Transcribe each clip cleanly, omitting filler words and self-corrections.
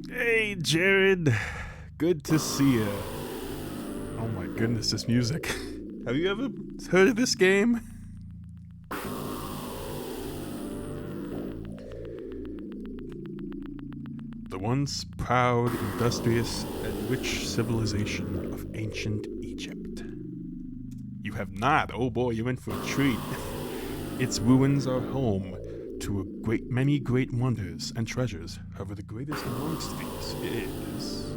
Hey, Jared. Good to see you. Oh my goodness, this music. Have you ever heard of this game? The once proud, industrious, and rich civilization of ancient Egypt. You have not. Oh boy, you're in for a treat. Its ruins are home to many great wonders and treasures. However, the greatest amongst these is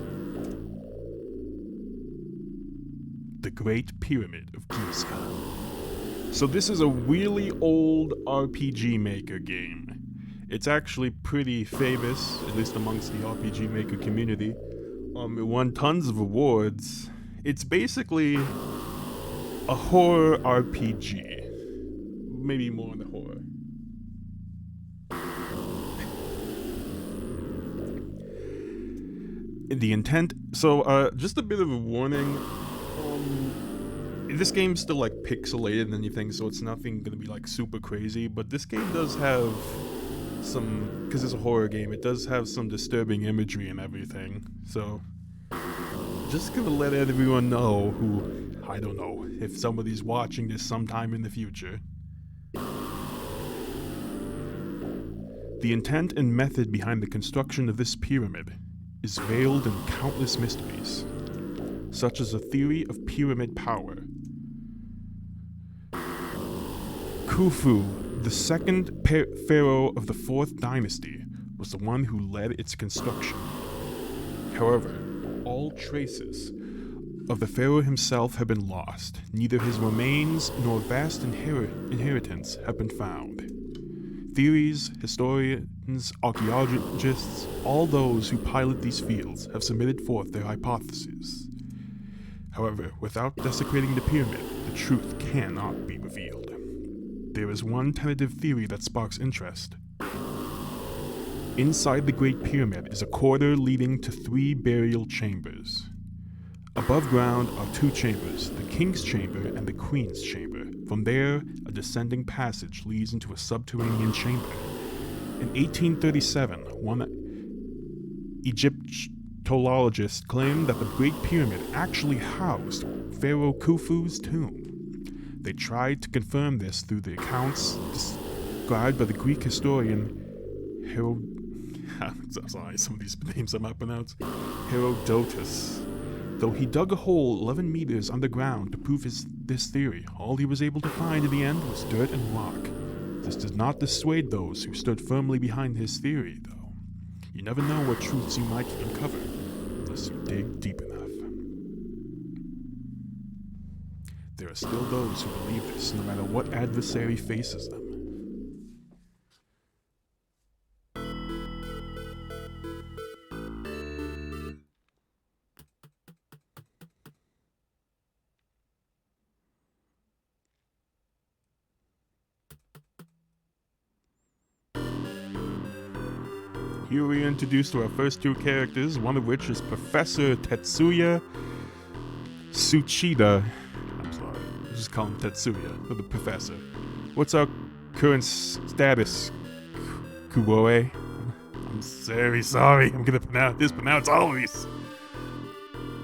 the Great Pyramid of Giza. So this is a really old RPG Maker game. It's actually pretty famous, at least amongst the RPG Maker community. It won tons of awards. It's basically a horror RPG. Maybe more on the horror. The intent. So, just a bit of a warning. This game's still like pixelated and anything, so it's nothing gonna be like super crazy. But this game does have some, because it's a horror game, it does have some disturbing imagery and everything. So, just gonna let everyone know who, I don't know, if somebody's watching this sometime in the future. The intent and method behind the construction of this pyramid is veiled in countless mysteries, such as a theory of pyramid power. Khufu, the second pharaoh of the 4th dynasty, was the one who led its construction. However, all traces of the pharaoh himself have been lost. Neither his remains nor vast inheritance have been found. Theories, historians, archaeologists, all those who pilot these fields have submitted forth their hypotheses. However, without desecrating the pyramid, the truth cannot be revealed. There is one tentative theory that sparks interest. Inside the Great Pyramid is a corridor leading to 3 burial chambers. Above ground are 2 chambers, the King's Chamber and the Queen's Chamber. From there, a descending passage leads into a subterranean chamber. In 1837, one Egyptologist claimed that the Great Pyramid actually housed Pharaoh Khufu's tomb. They tried to confirm this through the accounts described by the Greek historian Heru. Sorry, some of these names I might pronounce. Herodotus. Though he dug a hole 11 meters underground to prove this theory, all he was able to find in the end was dirt and rock. This does not dissuade those who stood firmly behind his theory, though. You never know what truths you might uncover unless you dig deep enough. There are still those who believe this, no matter what adversary faces them. Here we are introduced to our first 2 characters, one of which is Professor Tetsuya Tsuchida. I'm sorry, I'll just call him Tetsuya, or the Professor. What's our current status, Kuboe? I'm very sorry, I'm gonna pronounce all of these.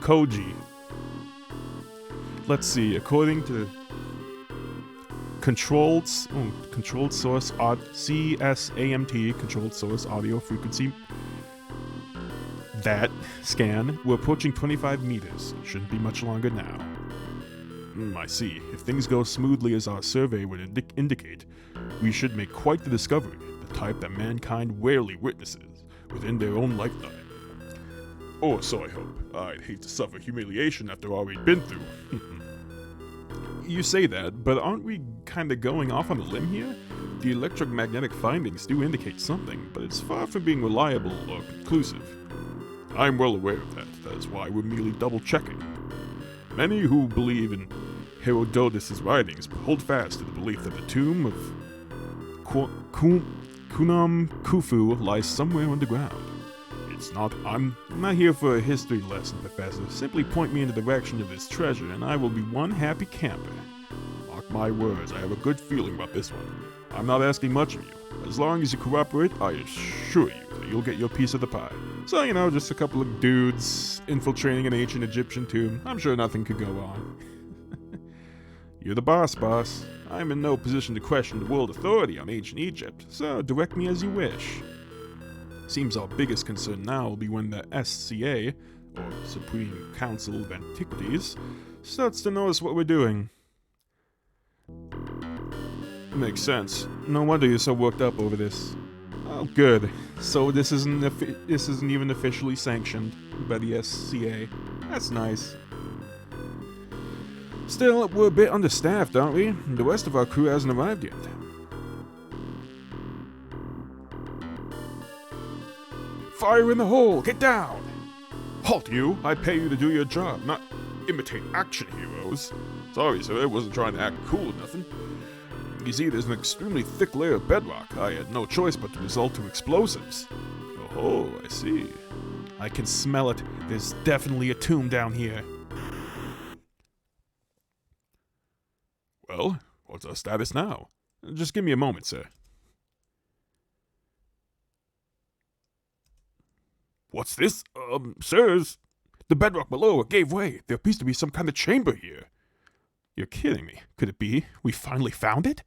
Koji. Let's see, according to Controlled Source CSAMT, Controlled Source Audio Frequency. That scan, we're approaching 25 meters. Shouldn't be much longer now. I see. If things go smoothly as our survey would indicate, we should make quite the discovery, the type that mankind rarely witnesses within their own lifetime. Or so I hope. I'd hate to suffer humiliation after all we've been through. You say that, but aren't we kinda going off on a limb here? The electromagnetic findings do indicate something, but it's far from being reliable or conclusive. I'm well aware of that. That is why we're merely double-checking. Many who believe in Herodotus' writings hold fast to the belief that the tomb of Kunam Khufu lies somewhere underground. I'm not here for a history lesson, Professor. Simply point me in the direction of this treasure, and I will be one happy camper. Mark my words, I have a good feeling about this one. I'm not asking much of you. As long as you cooperate, I assure you that you'll get your piece of the pie. So, just a couple of dudes infiltrating an ancient Egyptian tomb. I'm sure nothing could go wrong. You're the boss. I'm in no position to question the world authority on ancient Egypt, so direct me as you wish. Seems our biggest concern now will be when the SCA, or Supreme Council of Antiquities, starts to notice what we're doing. Makes sense. No wonder you're so worked up over this. Oh, good. So this isn't even officially sanctioned by the SCA. That's nice. Still, we're a bit understaffed, aren't we? The rest of our crew hasn't arrived yet. Fire in the hole! Get down! Halt, you! I pay you to do your job, not imitate action heroes. Sorry, sir, I wasn't trying to act cool or nothing. You see, there's an extremely thick layer of bedrock. I had no choice but to resort to explosives. Oh, I see. I can smell it. There's definitely a tomb down here. Well, what's our status now? Just give me a moment, sir. What's this? Sirs? The bedrock below gave way. There appears to be some kind of chamber here. You're kidding me. Could it be we finally found it?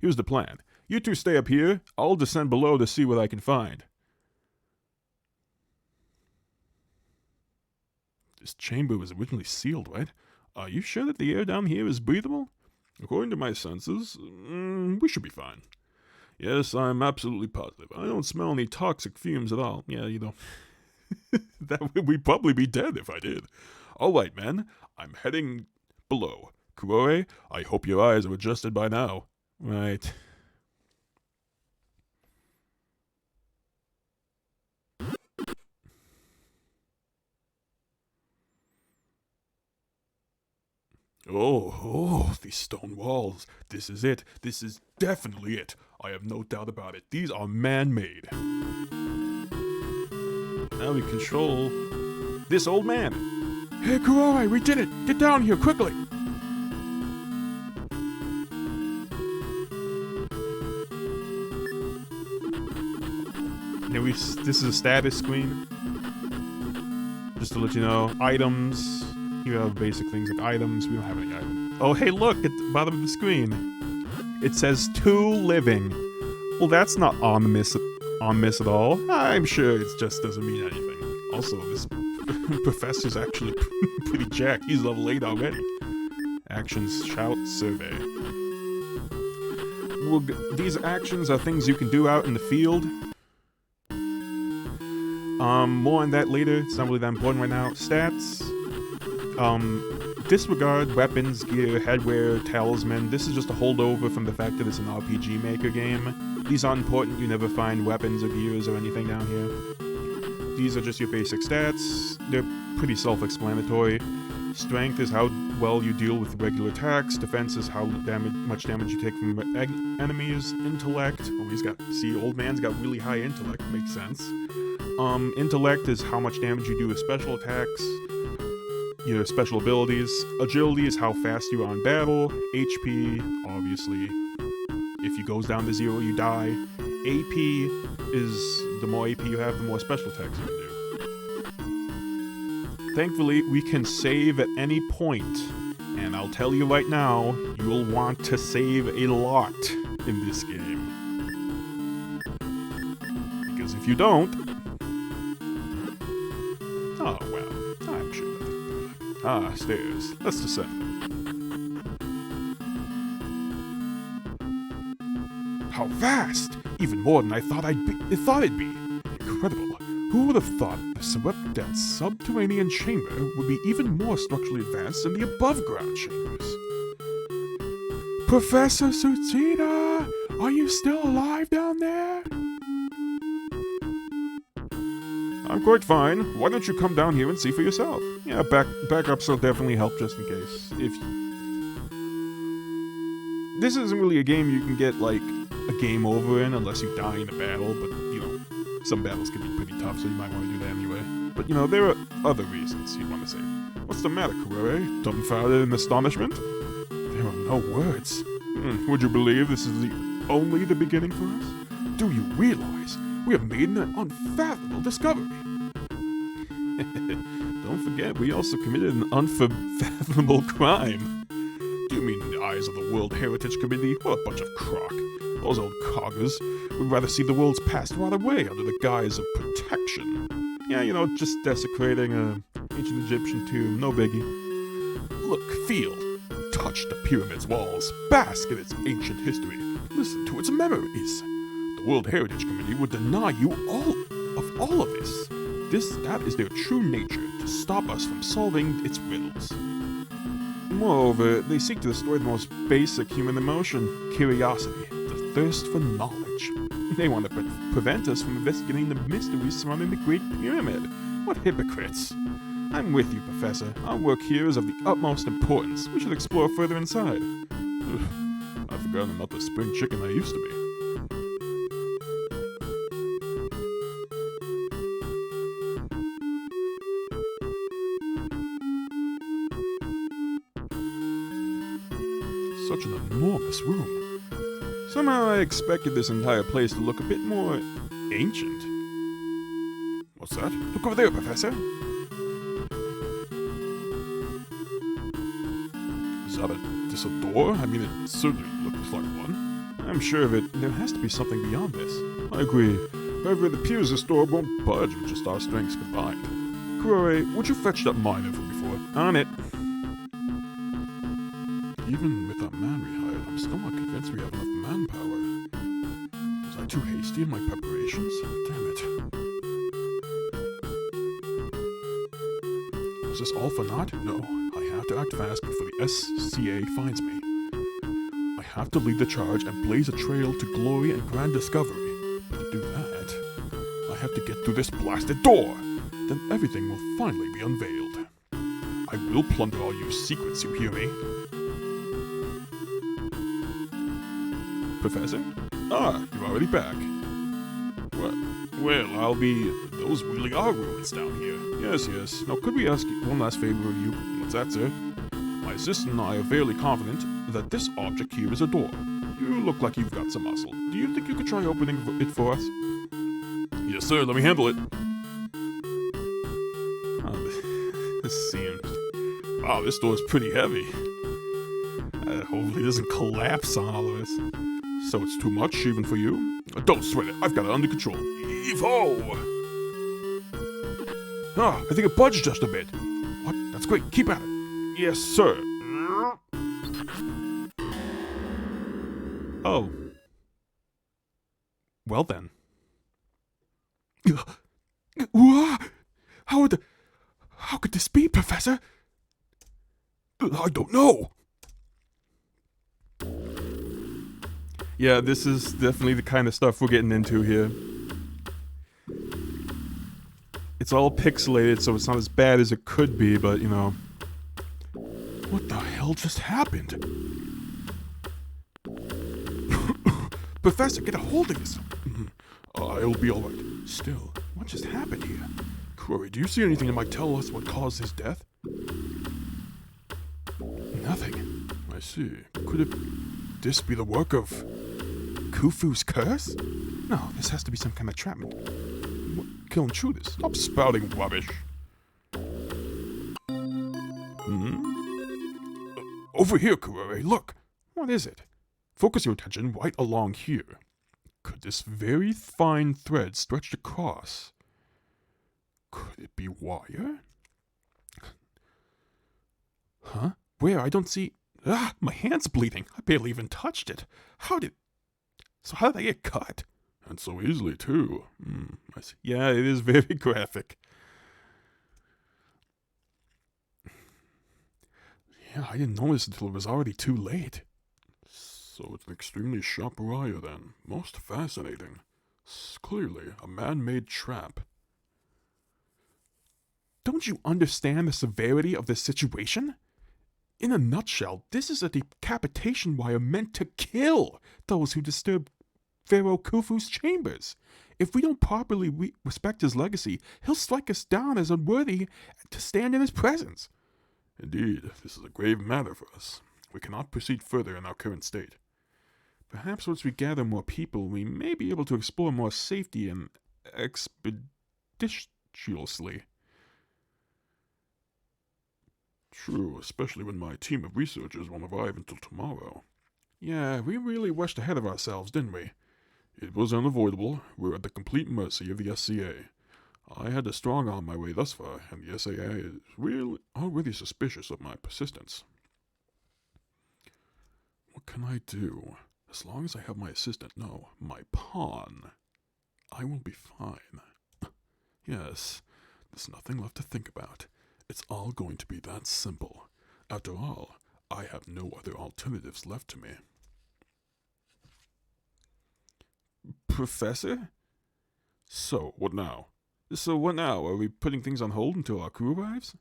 Here's the plan. You two stay up here. I'll descend below to see what I can find. This chamber was originally sealed, right? Are you sure that the air down here is breathable? According to my senses, we should be fine. Yes, I'm absolutely positive. I don't smell any toxic fumes at all. Yeah, we'd probably be dead if I did. All right, men. I'm heading below. Kurore, I hope your eyes are adjusted by now. Right. Oh, these stone walls. This is it. This is definitely it. I have no doubt about it. These are man-made. Now we control this old man. Hey, Kurore, we did it! Get down here, quickly! Now this is a status screen. Just to let you know, items. You have basic things like items. We don't have any items. Oh, hey, look, at the bottom of the screen. It says 2 living. Well, that's not ominous at all. I'm sure it just doesn't mean anything. Also, this professor's actually pretty jacked. He's level 8 already. Actions, shout, survey. Well, these actions are things you can do out in the field. More on that later. It's not really that important right now. Stats. Disregard weapons, gear, headwear, talisman. This is just a holdover from the fact that it's an RPG Maker game. These aren't important. You never find weapons or gears or anything down here. These are just your basic stats. They're pretty self-explanatory. Strength is how well you deal with regular attacks. Defense is how much damage you take from enemies. Intellect. Oh, old man's got really high intellect. Makes sense. Intellect is how much damage you do with special attacks. Your special abilities. Agility is how fast you are in battle. HP, obviously. If it goes down to 0, you die. AP is the more AP you have, the more special attacks you can do. Thankfully, we can save at any point. And I'll tell you right now, you will want to save a lot in this game. Because if you don't... Oh, well, I'm sure that... stairs. Let's descend. How fast! Even more than I thought it'd be. Incredible. Who would have thought the swept-down subterranean chamber would be even more structurally advanced than the above-ground chambers? Professor Tsuchida! Are you still alive down there? I'm quite fine. Why don't you come down here and see for yourself? Yeah, backups will definitely help just in case. This isn't really a game you can get, like, a game over in unless you die in a battle, but, you know, some battles can be pretty tough, so you might want to do that anyway. But, you know, there are other reasons you'd want to say. What's the matter, Kurore? Dumbfounded in astonishment? There are no words. Would you believe this is only the beginning for us? Do you realize we have made an unfathomable discovery? Don't forget, we also committed an unfathomable crime. Do you mean in the eyes of the World Heritage Committee? What a bunch of crock. Those old coggers would rather see the world's past rot away under the guise of protection. Yeah, you know, just desecrating an ancient Egyptian tomb, no biggie. Look, feel, touch the pyramid's walls, bask in its ancient history, listen to its memories. The World Heritage Committee would deny you all of this. That is their true nature, to stop us from solving its riddles. Moreover, they seek to destroy the most basic human emotion, curiosity, the thirst for knowledge. They want to prevent us from investigating the mysteries surrounding the Great Pyramid. What hypocrites! I'm with you, Professor. Our work here is of the utmost importance. We should explore further inside. I've forgotten about the spring chicken I used to be. Such an enormous room. Somehow I expected this entire place to look a bit more ancient. What's that? Look over there, Professor. Is this a door? I mean, it certainly looks like one. I'm sure of it. There has to be something beyond this. I agree. However, it appears this door won't budge with just our strengths combined. Kurore, would you fetch that miner from before? On it. Even with that man we hired, I'm still not convinced we have enough manpower. Was I too hasty in my preparations? Damn it. Was this all for naught? No. I have to act fast before the SCA finds me. I have to lead the charge and blaze a trail to glory and grand discovery. But to do that, I have to get through this blasted door. Then everything will finally be unveiled. I will plunder all your secrets, you hear me? Professor? Ah, you're already back. Well, I'll be... Those really are ruins down here. Yes. Now, could we ask one last favor of you? What's that, sir? My assistant and I are fairly confident that this object here is a door. You look like you've got some muscle. Do you think you could try opening it for us? Yes, sir. Let me handle it. This seems... Wow, this door is pretty heavy. Hopefully it doesn't collapse on all of us. So it's too much, even for you? Don't sweat it. I've got it under control. Evo! Ah, I think it budged just a bit. What? That's great. Keep at it. Yes, sir. Oh. Well then. How could this be, Professor? I don't know. Yeah, this is definitely the kind of stuff we're getting into here. It's all pixelated, so it's not as bad as it could be, but, you know... What the hell just happened? Professor, get a hold of yourself! It'll be alright. Still, what just happened here? Kurore, do you see anything that might tell us what caused his death? Nothing. I see. Could this be the work of... Khufu's curse? No, this has to be some kind of entrapment. Kill intruders. Stop spouting rubbish. Over here, Kurore, look. What is it? Focus your attention right along here. Could this very fine thread stretched across? Could it be wire? Huh? Where? I don't see... Ah, my hand's bleeding. I barely even touched it. How did I get cut? And so easily, too. I see. Yeah, it is very graphic. Yeah, I didn't notice until it was already too late. So it's an extremely sharp wire, then. Most fascinating. Clearly, a man-made trap. Don't you understand the severity of this situation? In a nutshell, this is a decapitation wire meant to kill those who disturb Pharaoh Khufu's chambers. If we don't properly respect his legacy, he'll strike us down as unworthy to stand in his presence. Indeed, this is a grave matter for us. We cannot proceed further in our current state. Perhaps once we gather more people, we may be able to explore more safety and expeditiously. True, especially when my team of researchers won't arrive until tomorrow. Yeah, we really rushed ahead of ourselves, didn't we? It was unavoidable. We're at the complete mercy of the SCA. I had to strong-arm my way thus far, and the SAA is already suspicious of my persistence. What can I do? As long as I have my assistant, no, my pawn, I will be fine. Yes, there's nothing left to think about. It's all going to be that simple. After all, I have no other alternatives left to me. Professor? So, what now? Are we putting things on hold until our crew arrives?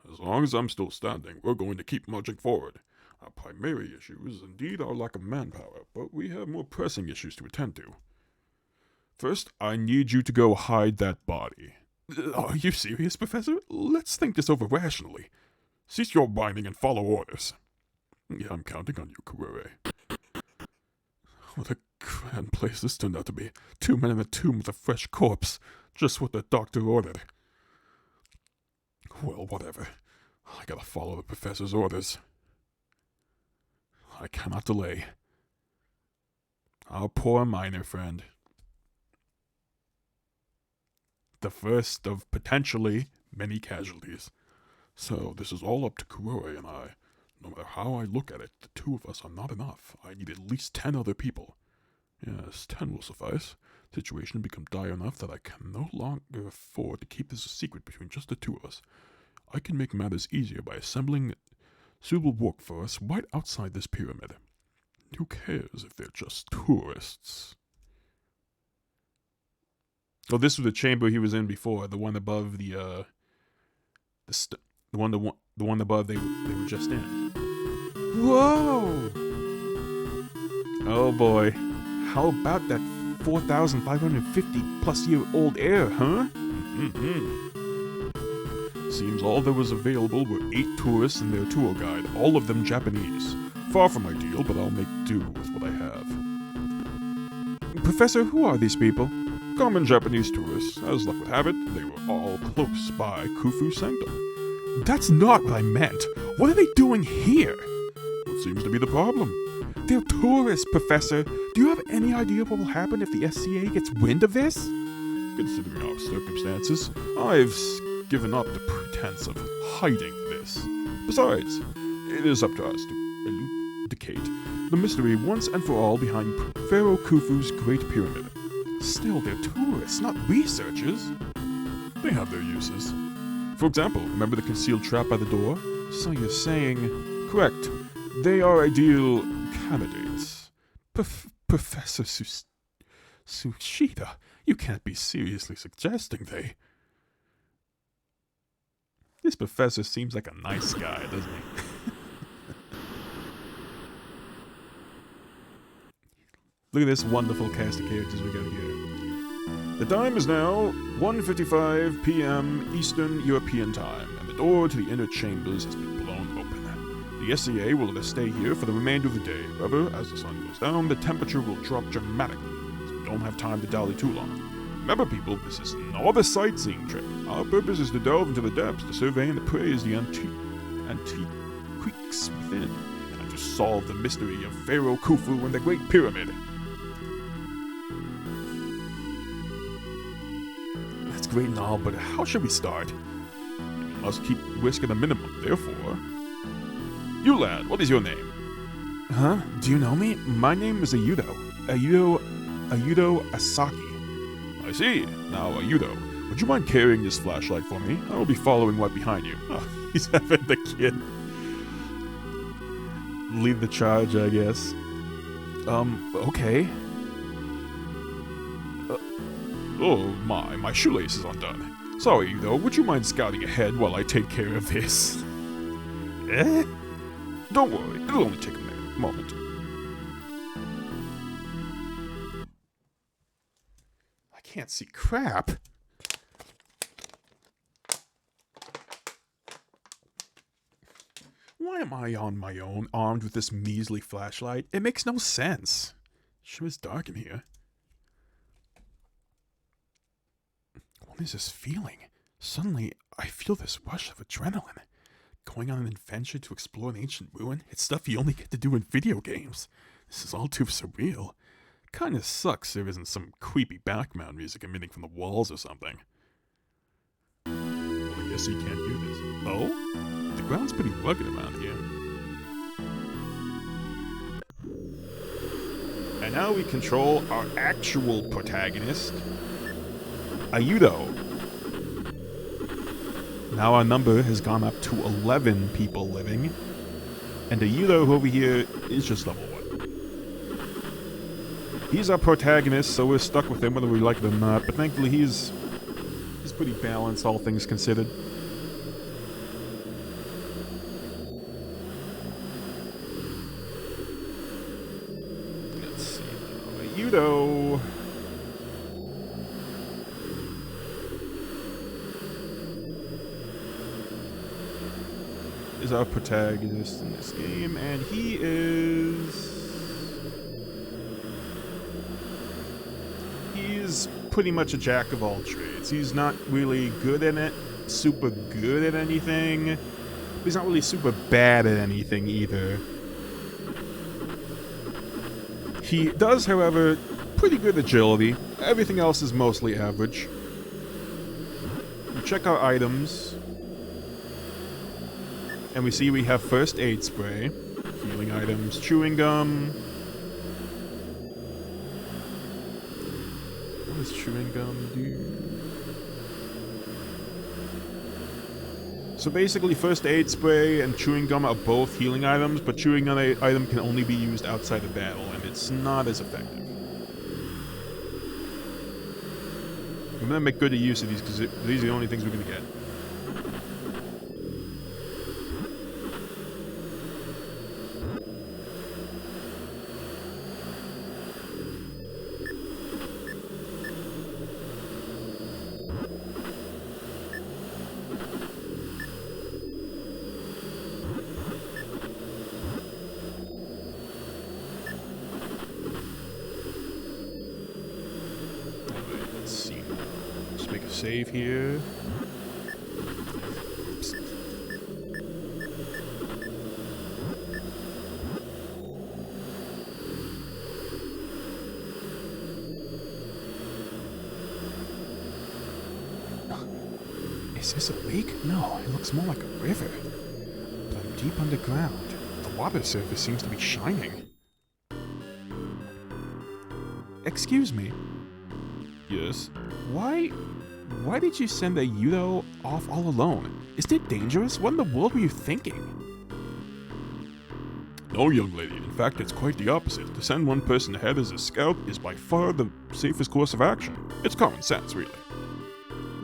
As long as I'm still standing, we're going to keep marching forward. Our primary issue is indeed our lack of manpower, but we have more pressing issues to attend to. First, I need you to go hide that body. Are you serious, Professor? Let's think this over rationally. Cease your whining and follow orders. Yeah, I'm counting on you, Kurure. What a grand place this turned out to be. 2 men in a tomb with a fresh corpse. Just what the doctor ordered. Well, whatever. I gotta follow the professor's orders. I cannot delay. Our poor miner friend. The first of potentially many casualties. So this is all up to Kuroi and I. No matter how I look at it, the two of us are not enough. I need at least 10 other people. Yes, 10 will suffice. The situation will become dire enough that I can no longer afford to keep this a secret between just the two of us. I can make matters easier by assembling suitable workforce right outside this pyramid. Who cares if they're just tourists? Oh, this was the chamber he was in before, the one above the one above they were just in. Whoa! Oh boy, how about that 4,550 plus year old heir, huh? Seems all there was available were 8 tourists and their tour guide, all of them Japanese. Far from ideal, but I'll make do with what I have. Professor, who are these people? Common Japanese tourists. As luck would have it, they were all close by Khufu's sanctum. That's not what I meant. What are they doing here? What seems to be the problem? They're tourists, Professor. Do you have any idea what will happen if the SCA gets wind of this? Considering our circumstances, I've given up the pretense of hiding this. Besides, it is up to us to elucidate the mystery once and for all behind Pharaoh Khufu's Great Pyramid. Still, they're tourists, not researchers. They have their uses. For example, remember the concealed trap by the door? So you're saying... Correct. They are ideal candidates. Professor Tsushita, you can't be seriously suggesting they... This professor seems like a nice guy, doesn't he? Look at this wonderful cast of characters we got here. The time is now 1:55 p.m. Eastern European Time, and the door to the inner chambers has been blown open. The SCA will let us stay here for the remainder of the day. However, as the sun goes down, the temperature will drop dramatically, so we don't have time to dally too long. Remember, people, this is not a sightseeing trip. Our purpose is to delve into the depths, to survey and appraise the antiques within, and to solve the mystery of Pharaoh Khufu and the Great Pyramid. Great and all, but how should we start? We must keep risk at a minimum, therefore. You lad, what is your name? Huh? Do you know me? My name is Ayudo. Ayudo Asaki. I see. Now, Ayudo, would you mind carrying this flashlight for me? I will be following right behind you. Oh, he's having the kid lead the charge, I guess. Okay. Oh my shoelace is undone. Sorry, though, would you mind scouting ahead while I take care of this? Eh? Don't worry, it'll only take a moment. I can't see crap. Why am I on my own, armed with this measly flashlight? It makes no sense. Sure is dark in here. What is this feeling? Suddenly, I feel this rush of adrenaline. Going on an adventure to explore an ancient ruin? It's stuff you only get to do in video games. This is all too surreal. Kinda sucks there isn't some creepy background music emitting from the walls or something. Well, I guess you can't hear this. Oh? The ground's pretty rugged around here. And now we control our actual protagonist, Ayudo. Now our number has gone up to 11 people living, and Ayudo over here is just level 1. He's our protagonist, so we're stuck with him whether we like it or not, but thankfully he's pretty balanced, all things considered. Let's see. Ayudo is our protagonist in this game, and he's pretty much a jack of all trades. He's not really good at it, super good at anything. He's not really super bad at anything either. He does, however, pretty good agility. Everything else is mostly average. We check our items, and we see we have first aid spray, healing items, chewing gum. What does chewing gum do? So basically, first aid spray and chewing gum are both healing items, but chewing gum item can only be used outside of battle, and it's not as effective. I'm gonna make good use of these because these are the only things we're gonna get. Save here. Oops. Is this a lake? No, it looks more like a river. But I'm deep underground. The water surface seems to be shining. Excuse me. Yes? Why did you send Ayudo off all alone? Isn't it dangerous? What in the world were you thinking? No, young lady. In fact, it's quite the opposite. To send one person ahead as a scout is by far the safest course of action. It's common sense, really.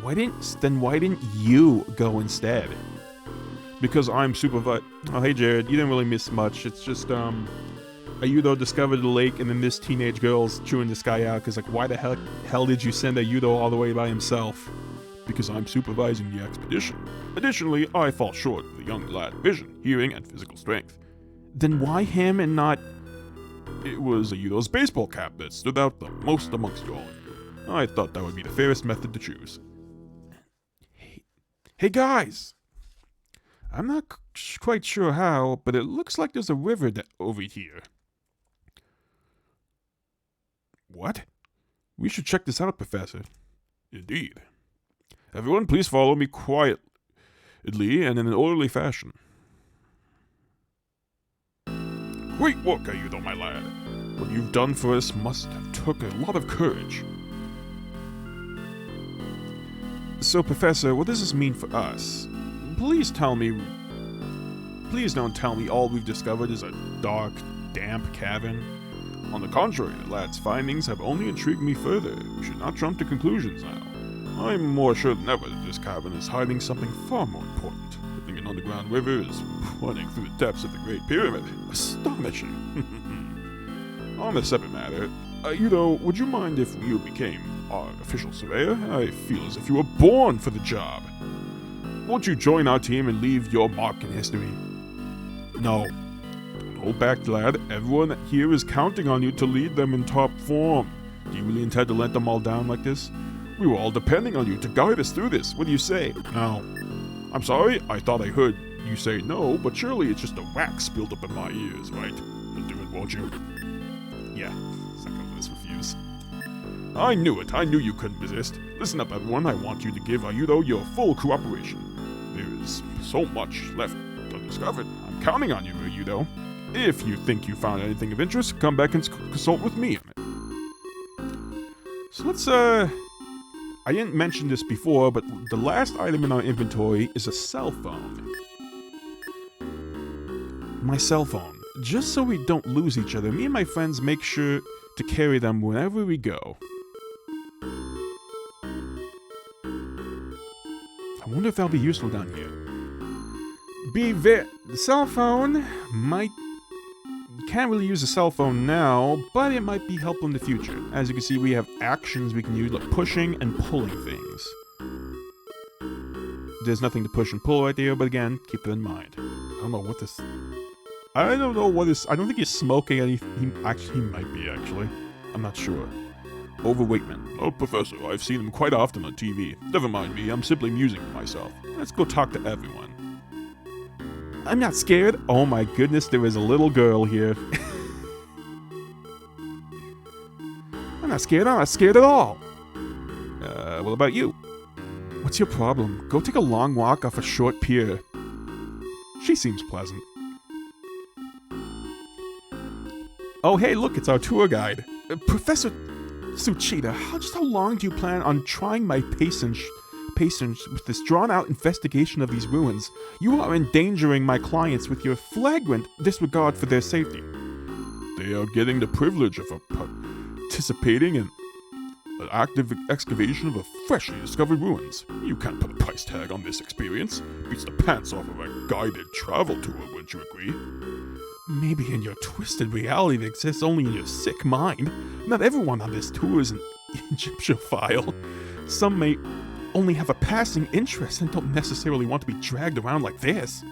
Why didn't you go instead? Because I'm supervised. Oh, hey Jared, you didn't really miss much. It's just, Ayudo discovered the lake, and then this teenage girl's chewing this guy out, because, like, why the hell did you send Ayudo all the way by himself? Because I'm supervising the expedition. Additionally, I fall short of the young lad's vision, hearing, and physical strength. Then why him and not... It was Ayudo's baseball cap that stood out the most amongst all of you. I thought that would be the fairest method to choose. Hey guys! I'm not quite sure how, but it looks like there's a river over here. What? We should check this out, Professor. Indeed. Everyone, please follow me quietly and in an orderly fashion. Great work, Ayudo, my lad. What you've done for us must have took a lot of courage. So, Professor, what does this mean for us? Please don't tell me all we've discovered is a dark, damp cavern. On the contrary, the lad's findings have only intrigued me further. We should not jump to conclusions now. I'm more sure than ever that this cavern is hiding something far more important. I think an underground river is running through the depths of the Great Pyramid. Astonishing. On a separate matter, would you mind if you became our official surveyor? I feel as if you were born for the job. Won't you join our team and leave your mark in history? No. Don't hold back, lad. Everyone here is counting on you to lead them in top form. Do you really intend to let them all down like this? We were all depending on you to guide us through this. What do you say? No. I'm sorry, I thought I heard you say no, but surely it's just the wax built up in my ears, right? You'll do it, won't you? Yeah, second let's refuse. I knew it. I knew you couldn't resist. Listen up, everyone. I want you to give Ayudo your full cooperation. There is so much left undiscovered. I'm counting on you, Ayudo. If you think you found anything of interest, come back and consult with me on it. So let's, I didn't mention this before, but the last item in our inventory is a cell phone. My cell phone. Just so we don't lose each other, me and my friends make sure to carry them wherever we go. I wonder if that'll be useful down here. The cell phone might... You can't really use a cell phone now, but it might be helpful in the future. As you can see, we have actions we can use, like pushing and pulling things. There's nothing to push and pull right there, but again, keep it in mind. I don't know what this... I don't know what this... I don't think he's smoking anything. He might be, actually. I'm not sure. Overweight man. Oh, Professor, I've seen him quite often on TV. Never mind me, I'm simply musing to myself. Let's go talk to everyone. I'm not scared. Oh my goodness, there is a little girl here. I'm not scared at all. What about you? What's your problem? Go take a long walk off a short pier. She seems pleasant. Oh hey, look, it's our tour guide. Professor Tsuchida, how long do you plan on trying my patience with this drawn-out investigation of these ruins? You are endangering my clients with your flagrant disregard for their safety. They are getting the privilege of participating in an active excavation of a freshly discovered ruins. You can't put a price tag on this experience. Beats the pants off of a guided travel tour, wouldn't you agree? Maybe in your twisted reality that exists only in your sick mind. Not everyone on this tour is an Egyptiophile. Some may only have a passing interest and don't necessarily want to be dragged around like this.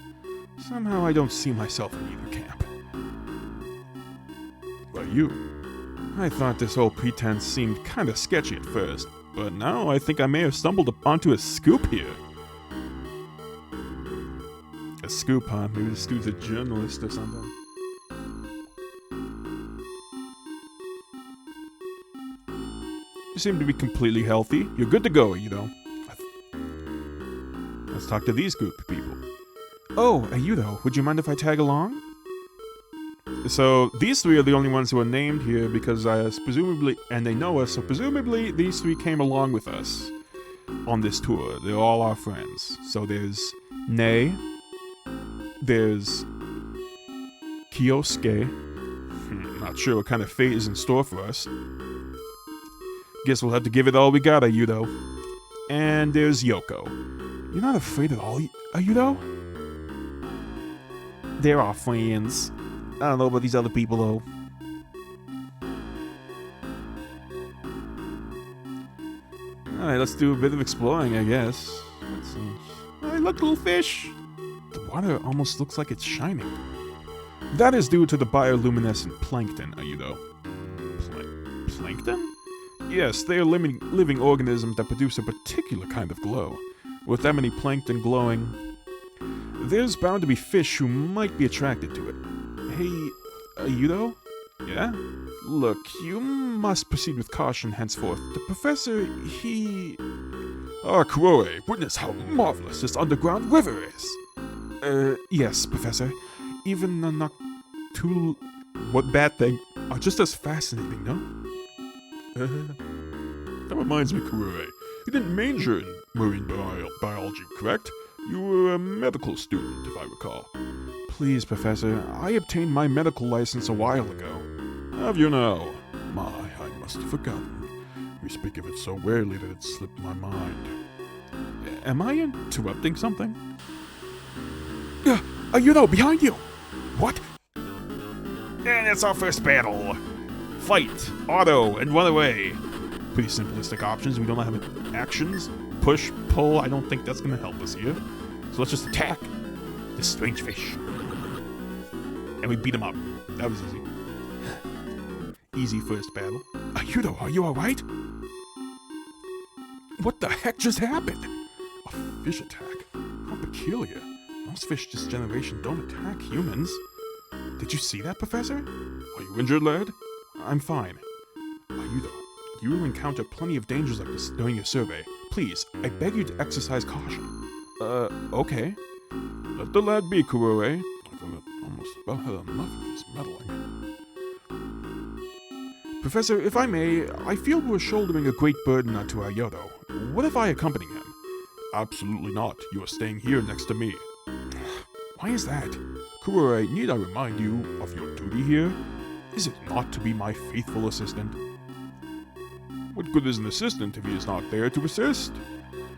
Somehow I don't see myself in either camp. But you? I thought this whole pretense seemed kinda sketchy at first, but now I think I may have stumbled onto a scoop here. A scoop, huh? Maybe this dude's a journalist or something. You seem to be completely healthy. You're good to go, you know. Let's talk to these group of people. Oh, Ayudo, would you mind if I tag along? So, these three are the only ones who are named here because presumably, and they know us, so presumably these three came along with us on this tour. They're all our friends. So there's Nei, there's Kyosuke. Not sure what kind of fate is in store for us. Guess we'll have to give it all we got, Ayudo. And there's Yoko. You're not afraid at all, Ayudo? They're our friends. I don't know about these other people, though. Alright, let's do a bit of exploring, I guess. Let's see. Hey, look, little fish! The water almost looks like it's shining. That is due to the bioluminescent plankton, Ayudo. Plankton? Yes, they are living organisms that produce a particular kind of glow. With that many plankton glowing, there's bound to be fish who might be attracted to it. Hey, Ayudo? Yeah? Look, you must proceed with caution henceforth. The professor, he... Ah, Kuroe, witness how marvelous this underground river is. Yes, Professor. Even the noctul... What bad thing? Are just as fascinating, no? That reminds me, Kuroe. You didn't major in marine biology, correct? You were a medical student, if I recall. Please, Professor, I obtained my medical license a while ago. Have you now? My, I must have forgotten. We speak of it so rarely that it slipped my mind. Am I interrupting something? Heru, behind you! What? And it's our first battle. Fight, auto, and run away. Pretty simplistic options. We don't have actions. Push, pull, I don't think that's going to help us here. So let's just attack this strange fish. And we beat him up. That was easy. Easy first battle. Heru, are you alright? What the heck just happened? A fish attack? How peculiar. Most fish this generation don't attack humans. Did you see that, Professor? Are you injured, lad? I'm fine. Heru, You will encounter plenty of dangers like this during your survey. Please, I beg you to exercise caution. Okay. let the lad be, Kurore. I've almost about had enough of this meddling. Professor, if I may, I feel we're shouldering a great burden onto our Heru. What if I accompany him? Absolutely not. You are staying here next to me. Why is that? Kurore, need I remind you of your duty here? Is it not to be my faithful assistant? What good is an assistant if he is not there to assist?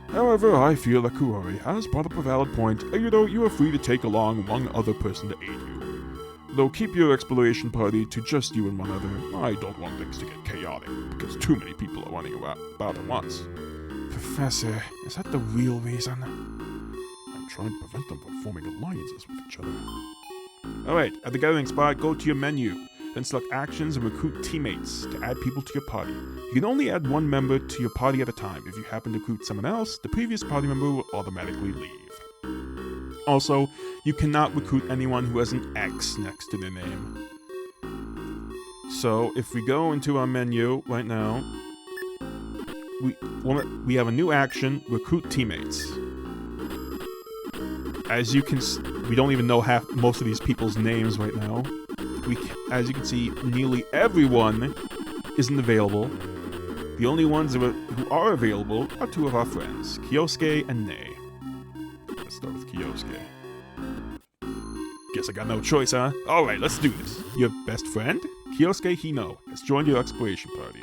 However, I feel that Kurore has brought up a valid point, and you are free to take along one other person to aid you. Though keep your exploration party to just you and one other. I don't want things to get chaotic, because too many people are running about at once. Professor, is that the real reason? I'm trying to prevent them from forming alliances with each other. Alright, at the gathering spot, go to your menu. Then select actions and recruit teammates to add people to your party. You can only add one member to your party at a time. If you happen to recruit someone else, the previous party member will automatically leave. Also, you cannot recruit anyone who has an X next to their name. So, if we go into our menu right now, we have a new action, recruit teammates. As you can we don't even know most of these people's names right now. As you can see, nearly everyone isn't available. The only ones who are available are two of our friends, Kyosuke and Nei. Let's start with Kyosuke. Guess I got no choice, huh? Alright, let's do this. Your best friend, Kyosuke Hino, has joined your exploration party.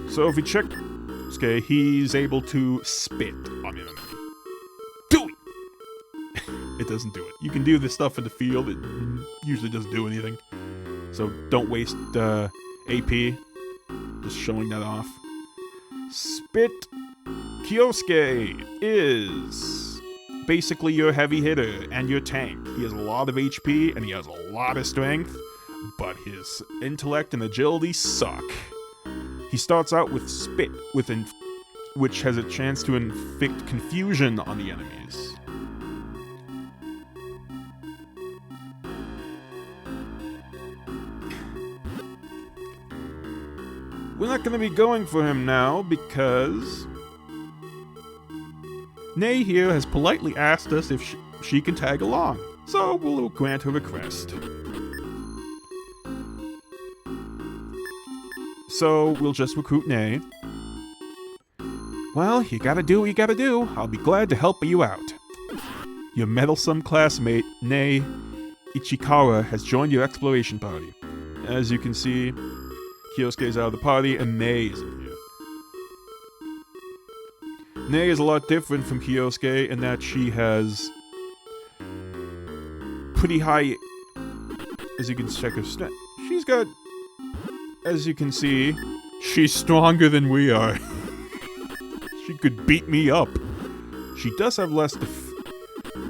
So if we check Kyosuke, he's able to spit on the enemy. Do it! It doesn't do it. You can do this stuff in the field, it usually doesn't do anything. So don't waste AP, just showing that off. Spit Kyosuke is basically your heavy hitter and your tank. He has a lot of HP and he has a lot of strength, but his intellect and agility suck. He starts out with spit, which has a chance to inflict confusion on the enemies. We're not going to be going for him now because Nei here has politely asked us if she can tag along, so we'll grant her request. So we'll just recruit Nei. Well, you gotta do what you gotta do. I'll be glad to help you out. Your meddlesome classmate, Nei Ichikawa, has joined your exploration party. As you can see, Kyosuke's out of the party, and Nei is in here. Nei is a lot different from Kyosuke in that she has pretty high, as you can check her strength. She's got, as you can see, she's stronger than we are. She could beat me up. She does have less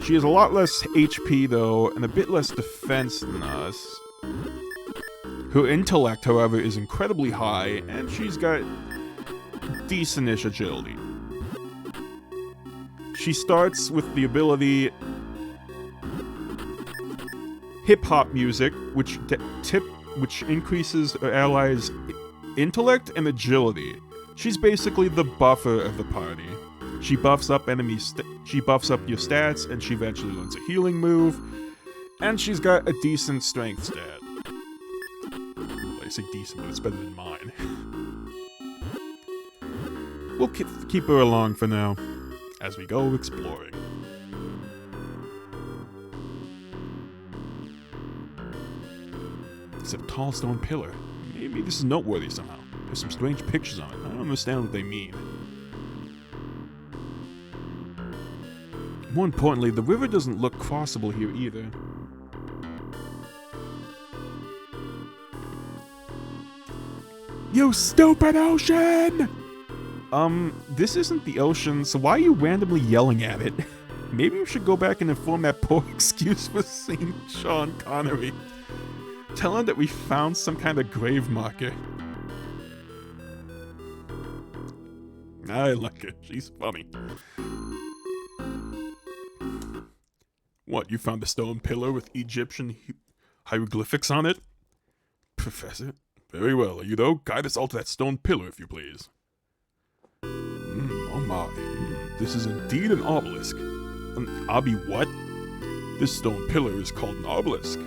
she has a lot less HP though, and a bit less defense than us. Her intellect, however, is incredibly high, and she's got decent-ish agility. She starts with the ability hip-hop music, which increases her allies' intellect and agility. She's basically the buffer of the party. She buffs up she buffs up your stats, and she eventually learns a healing move, and she's got a decent strength stat. I say decent, but it's better than mine. We'll keep her along for now, as we go exploring. It's a tall stone pillar. Maybe this is noteworthy somehow. There's some strange pictures on it. I don't understand what they mean. More importantly, the river doesn't look crossable here either. You stupid ocean! This isn't the ocean, so why are you randomly yelling at it? Maybe we should go back and inform that poor excuse for St. Sean Connery. Tell him that we found some kind of grave marker. I like her. She's funny. What, you found a stone pillar with Egyptian hieroglyphics on it? Professor? Very well, you though. Guide us all to that stone pillar, if you please. Oh my. This is indeed an obelisk. An what? This stone pillar is called an obelisk.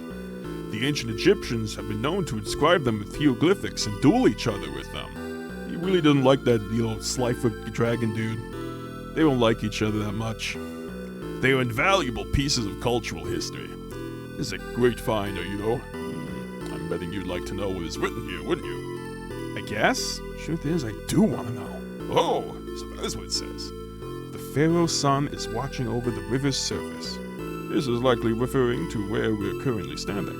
The ancient Egyptians have been known to inscribe them with hieroglyphics and duel each other with them. He really doesn't like that, Slifer dragon dude. They don't like each other that much. They are invaluable pieces of cultural history. This is a great find, you know. I'm betting you'd like to know what is written here, wouldn't you? I guess. Truth is, I do want to know. Oh, so that is what it says. The Pharaoh's son is watching over the river's surface. This is likely referring to where we're currently standing.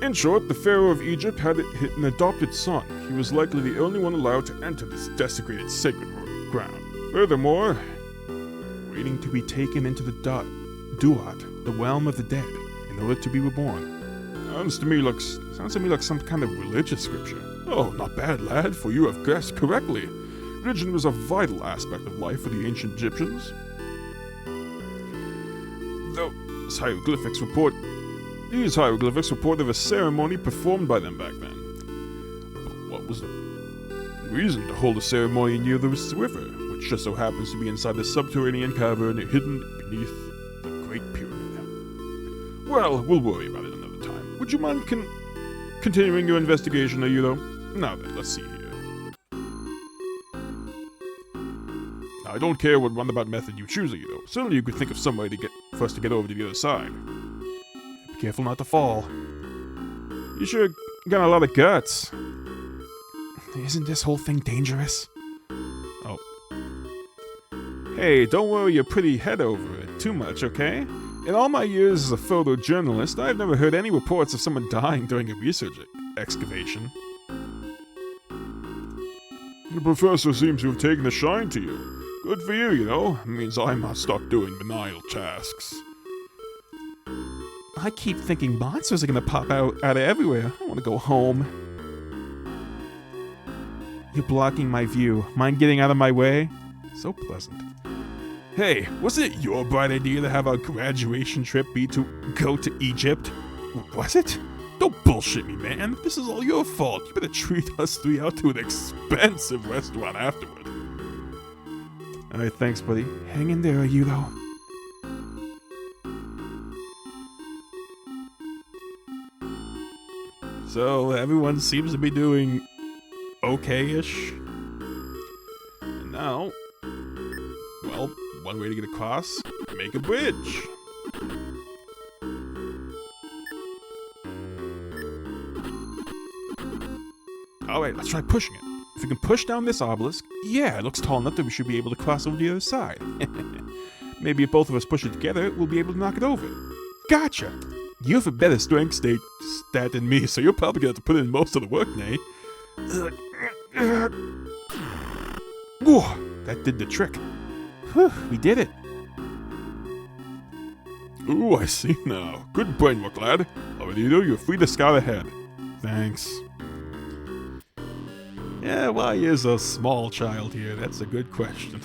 In short, the Pharaoh of Egypt had an adopted son. He was likely the only one allowed to enter this desecrated sacred ground. Furthermore, waiting to be taken into the Duat, the realm of the dead, in order to be reborn. Sounds to me like some kind of religious scripture. Oh, not bad, lad, for you have guessed correctly. Religion was a vital aspect of life for the ancient Egyptians. These hieroglyphics report of a ceremony performed by them back then. But what was the reason to hold a ceremony near the river, which just so happens to be inside the subterranean cavern hidden beneath the Great Pyramid? Well, we'll worry about it another time. Would you mind continuing your investigation, Heru? Now then, let's see here. I don't care what roundabout method you choose, Heru. Certainly you could think of some way for us to get over to the other side. Be careful not to fall. You sure got a lot of guts. Isn't this whole thing dangerous? Oh. Hey, don't worry your pretty head over it too much, okay? In all my years as a photojournalist, I've never heard any reports of someone dying during a research excavation. The professor seems to have taken a shine to you. Good for you, you know. It means I must stop doing menial tasks. I keep thinking monsters are gonna pop out of everywhere. I want to go home. You're blocking my view. Mind getting out of my way? So pleasant. Hey, wasn't it your bright idea to have our graduation trip be to go to Egypt? Was it? Don't bullshit me, man. This is all your fault. You better treat us three out to an expensive restaurant afterward. Alright, thanks, buddy. Hang in there, Heru. So, everyone seems to be doing okay-ish. And now, well, one way to get across, make a bridge. Alright, let's try pushing it. If we can push down this obelisk, yeah, it looks tall enough that we should be able to cross over to the other side. Maybe if both of us push it together, we'll be able to knock it over. Gotcha! You have a better strength stat than me, so you're probably going to have to put in most of the work, Nay. Whoa, that did the trick. Whew, we did it. Ooh, I see now. Good brainwork, lad. Alright, you're free to scout ahead. Thanks. Yeah, why is a small child here? That's a good question.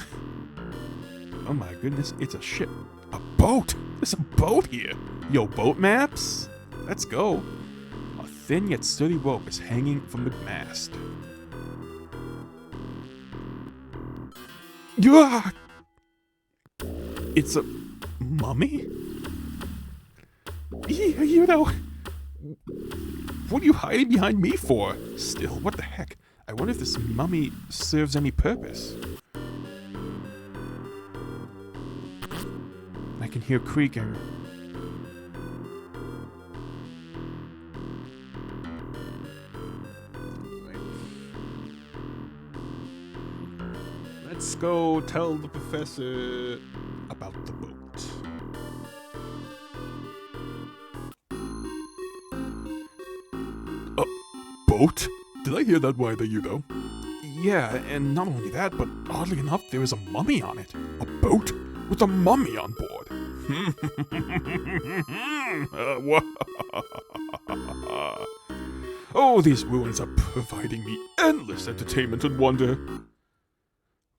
Oh my goodness, it's a ship. A boat! There's a boat here! Yo, boat maps? Let's go. A thin yet sturdy rope is hanging from the mast. Yeah! It's a mummy? Yeah, you know. What are you hiding behind me for? Still, what the heck? I wonder if this mummy serves any purpose. I can hear creaking. go tell the professor about the boat. Boat? Did I hear that right, you know? Yeah, and not only that, but oddly enough, there is a mummy on it. A boat with a mummy on board. Oh, these ruins are providing me endless entertainment and wonder.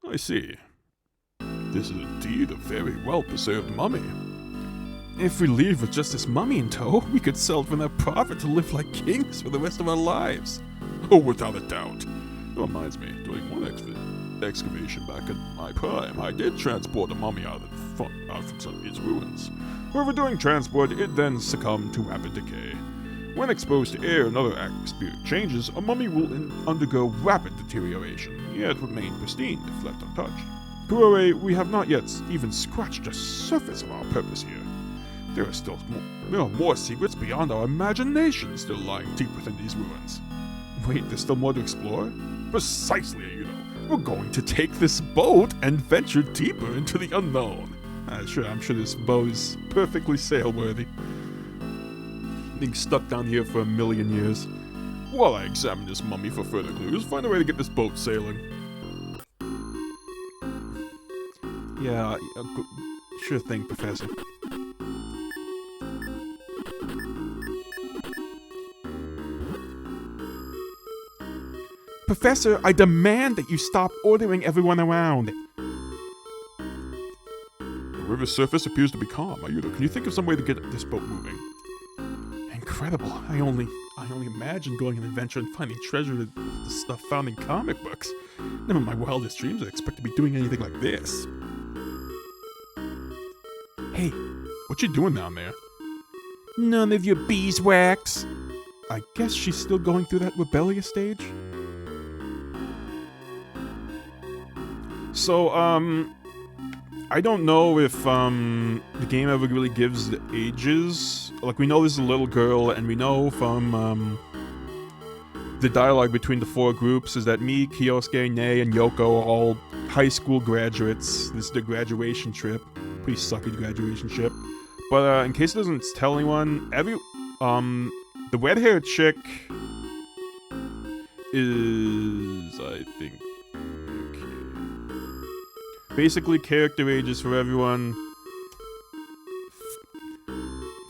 I see. This is indeed a very well-preserved mummy. If we leave with just this mummy in tow, we could sell it for enough profit to live like kings for the rest of our lives. Oh, without a doubt. It reminds me, during one excavation back in my prime, I did transport a mummy out from some of its ruins. However, during transport, it then succumbed to rapid decay. When exposed to air and other atmospheric changes, a mummy will undergo rapid deterioration, yet remain pristine if left untouched. Kurore, we have not yet even scratched the surface of our purpose here. There are more secrets beyond our imagination still lying deep within these ruins. Wait, there's still more to explore? Precisely, you know. We're going to take this boat and venture deeper into the unknown. I'm sure this boat is perfectly sailworthy. Being stuck down here for 1,000,000 years. While I examine this mummy for further clues, find a way to get this boat sailing. Yeah, sure thing, Professor. Professor, I demand that you stop ordering everyone around. The river's surface appears to be calm. Ayudo, can you think of some way to get this boat moving? Incredible. I only imagine going on an adventure and finding treasure to the stuff found in comic books. Never in my wildest dreams I expect to be doing anything like this. Hey, what you doing down there? None of your beeswax. I guess she's still going through that rebellious stage. So, I don't know if, the game ever really gives the ages. Like, we know this is a little girl, and we know from, the dialogue between the four groups is that me, Kyosuke, Nei, and Yoko are all high school graduates. This is their graduation trip. Pretty sucky graduation trip. But, in case it doesn't tell anyone, the red-haired chick is, I think, basically character ages for everyone.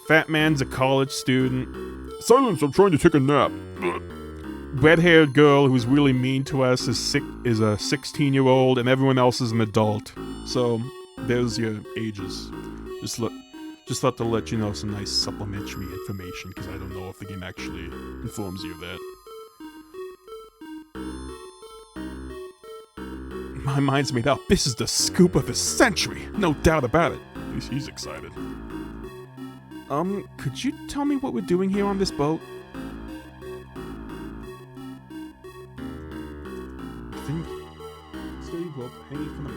Fat man's a college student. Silence, I'm trying to take a nap. Red-haired girl who's really mean to us is a 16-year-old, and everyone else is an adult. So, there's your ages. Just thought to let you know some nice supplementary information, because I don't know if the game actually informs you of that. My mind's made up. This is the scoop of the century. No doubt about it. At least he's excited. Could you tell me what we're doing here on this boat? I think... Steady rope hanging from the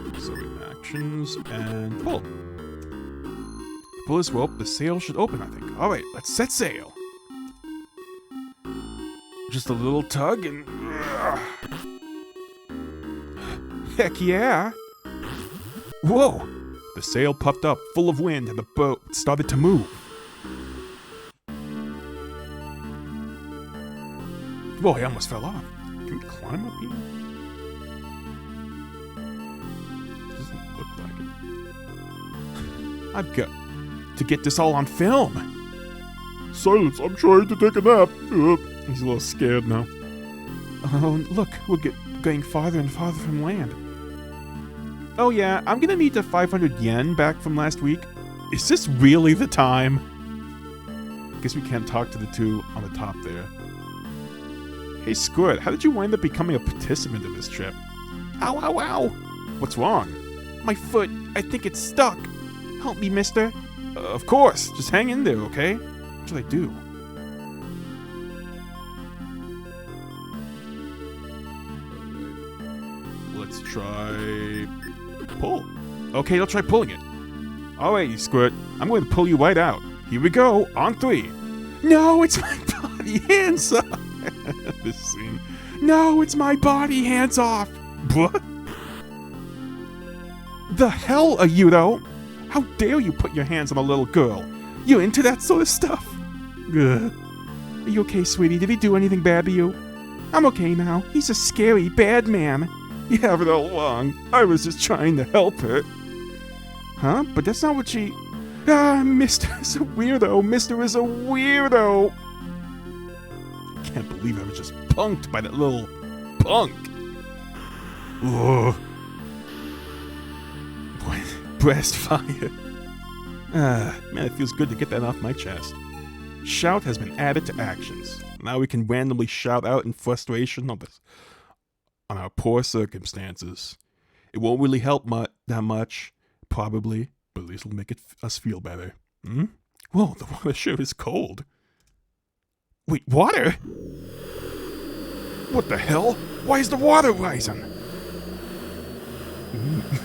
wings. So actions and pull. Pull this rope, the sail should open, I think. Alright, let's set sail. Just a little tug and... Heck yeah! Whoa! The sail puffed up, full of wind, and the boat started to move. Whoa, I almost fell off. Can we climb up here? Doesn't look like it. I've got to get this all on film. Silence, I'm trying to take a nap. He's a little scared now. Oh, look, we're getting farther and farther from land. Oh yeah, I'm gonna need the 500 yen back from last week. Is this really the time? Guess we can't talk to the two on the top there. Hey Squirt, how did you wind up becoming a participant in this trip? Ow, ow, ow! What's wrong? My foot, I think it's stuck. Help me, mister. Of course, just hang in there, okay? What should I do? Let's try... pull. Okay, I'll try pulling it. Alright, you Squirt. I'm going to pull you right out. Here we go, on 3. No, it's my body. Hands up. This scene. No, it's my body. Hands off. What? The hell are you, though? How dare you put your hands on a little girl? You into that sort of stuff? Ugh. Are you okay, sweetie? Did he do anything bad to you? I'm okay now. He's a scary, bad man. You have it all along. I was just trying to help her. Huh? But that's not what she... Mister is a weirdo. Mister is a weirdo. I can't believe I was just punked by that little punk. Ugh. Breast fire. Man, it feels good to get that off my chest. Shout has been added to actions. Now we can randomly shout out in frustration on our poor circumstances. It won't really help that much, probably, but at least it'll make us feel better. Whoa, the water sure is cold. Wait, water? What the hell? Why is the water rising?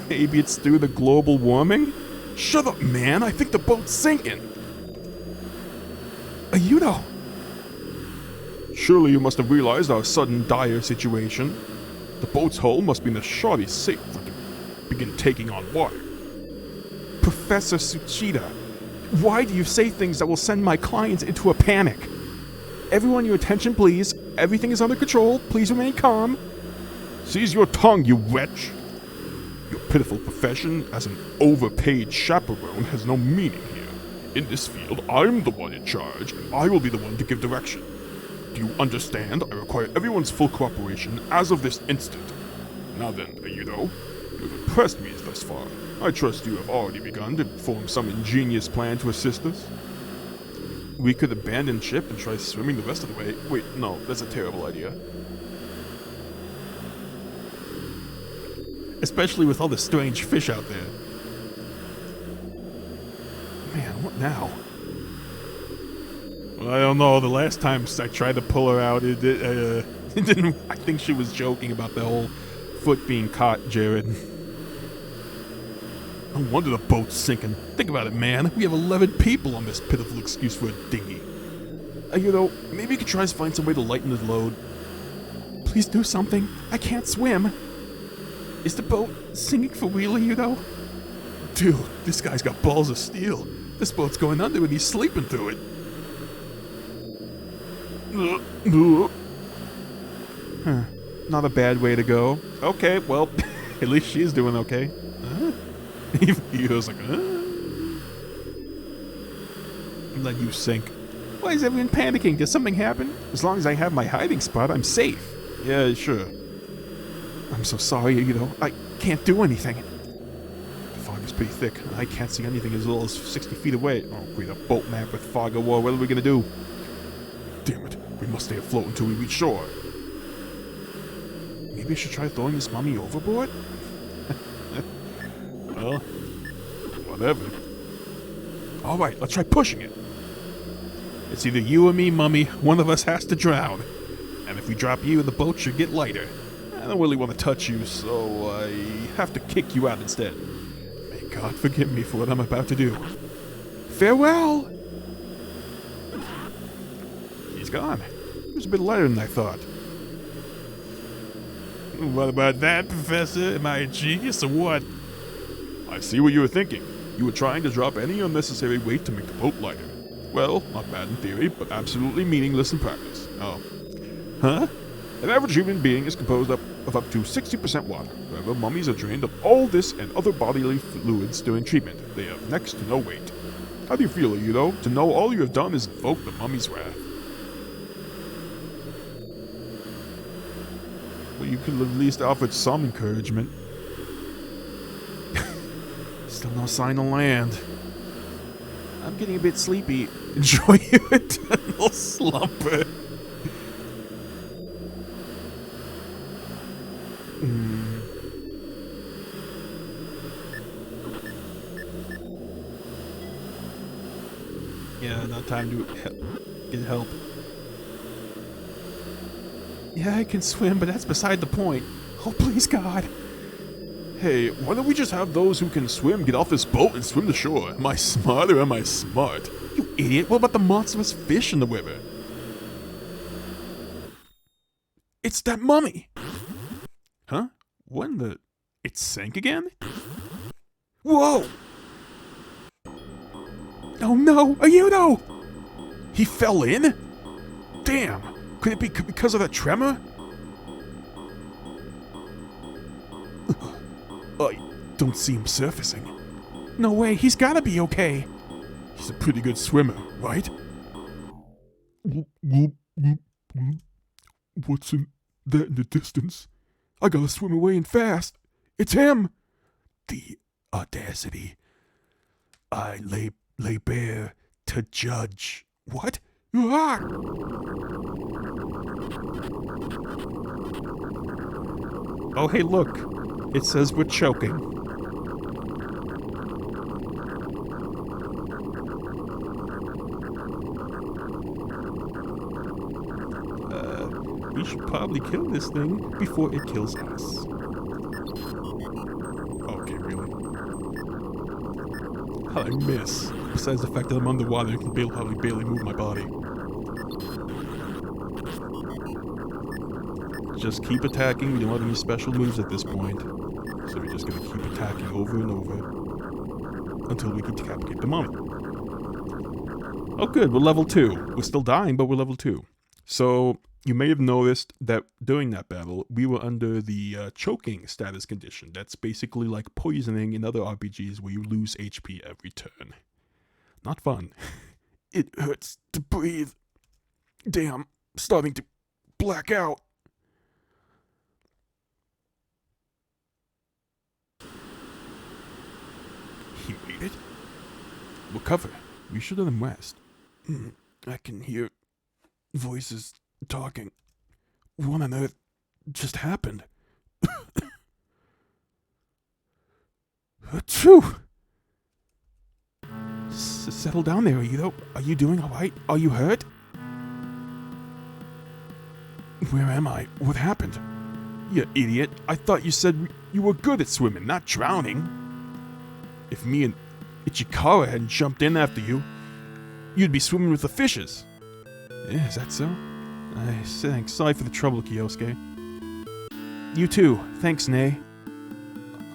Maybe it's through the global warming? Shut up, man. I think the boat's sinking. Ayudo! Surely you must have realized our sudden dire situation. The boat's hull must be in the shortest shape for to begin taking on water. Professor Tsuchida, why do you say things that will send my clients into a panic? Everyone, your attention, please. Everything is under control. Please remain calm. Seize your tongue, you wretch. Your pitiful profession as an overpaid chaperone has no meaning here. In this field, I'm the one in charge, and I will be the one to give direction. Do you understand? I require everyone's full cooperation as of this instant. Now then, Ayudo, you've impressed me thus far. I trust you have already begun to form some ingenious plan to assist us. We could abandon ship and try swimming the rest of the way. Wait, no, that's a terrible idea. Especially with all the strange fish out there. Man, what now? Well, I don't know. The last time I tried to pull her out, it didn't. I think she was joking about the whole foot being caught, Jared. No wonder the boat's sinking. Think about it, man. We have 11 people on this pitiful excuse for a dinghy. You know, maybe you could try to find some way to lighten the load. Please do something. I can't swim. Is the boat sinking for real, you know? Dude, this guy's got balls of steel. This boat's going under and he's sleeping through it. Huh. Not a bad way to go. Okay, well, at least she's doing okay. He was like, let you sink. Why is everyone panicking? Did something happen? As long as I have my hiding spot, I'm safe. Yeah, sure. I'm so sorry, you know. I can't do anything. The fog is pretty thick. I can't see anything as little as 60 feet away. Oh, great, a boat map with fog or war. What are we gonna do? Damn it. We must stay afloat until we reach shore. Maybe I should try throwing this mummy overboard? Well, whatever. Alright, let's try pushing it. It's either you or me, mummy. One of us has to drown. And if we drop you, the boat should get lighter. I don't really want to touch you, so I have to kick you out instead. May God forgive me for what I'm about to do. Farewell! He's gone. He was a bit lighter than I thought. What about that, Professor? Am I a genius or what? I see what you were thinking. You were trying to drop any unnecessary weight to make the boat lighter. Well, not bad in theory, but absolutely meaningless in practice. Oh. Huh? An average human being is composed of up to 60% water. However, mummies are drained of all this and other bodily fluids during treatment. They have next to no weight. How do you feel, Ayudo, to know all you have done is invoke the mummy's wrath? Well, you could have at least offered some encouragement. Still no sign of land. I'm getting a bit sleepy. Enjoy your eternal slumber. Yeah, not time to get help. Yeah, I can swim, but that's beside the point. Oh, please, God. Hey, why don't we just have those who can swim get off this boat and swim to shore? Am I smart or am I smart? You idiot, what about the monstrous fish in the river? It's that mummy! Huh? What in the... It sank again? Whoa! Oh no, Ayuno! He fell in? Damn! Could it be because of that tremor? I don't see him surfacing. No way, he's gotta be okay. He's a pretty good swimmer, right? What's in that in the distance? I gotta swim away and fast. It's him! The audacity. I lay bare to judge. What? Ah! Oh, hey, look. It says we're choking. We should probably kill this thing before it kills us. Okay, really? How'd I miss? Besides the fact that I'm underwater and can barely move my body. Just keep attacking. We don't have any special moves at this point. So we're just gonna keep attacking over and over until we can decapitate the mummy. Oh good, we're level 2. We're still dying, but we're level 2. So, you may have noticed that during that battle, we were under the choking status condition. That's basically like poisoning in other RPGs where you lose HP every turn. Not fun. It hurts to breathe. Damn, starting to black out. He made it? We'll cover. We should let him rest. I can hear voices talking. What on earth just happened? Achoo! Settle down there, Ito. Are you doing alright? Are you hurt? Where am I? What happened? You idiot. I thought you said you were good at swimming, not drowning. If me and Ichikawa hadn't jumped in after you, you'd be swimming with the fishes. Yeah, is that so? Thanks. Sorry for the trouble, Kyosuke. You too. Thanks, Nay.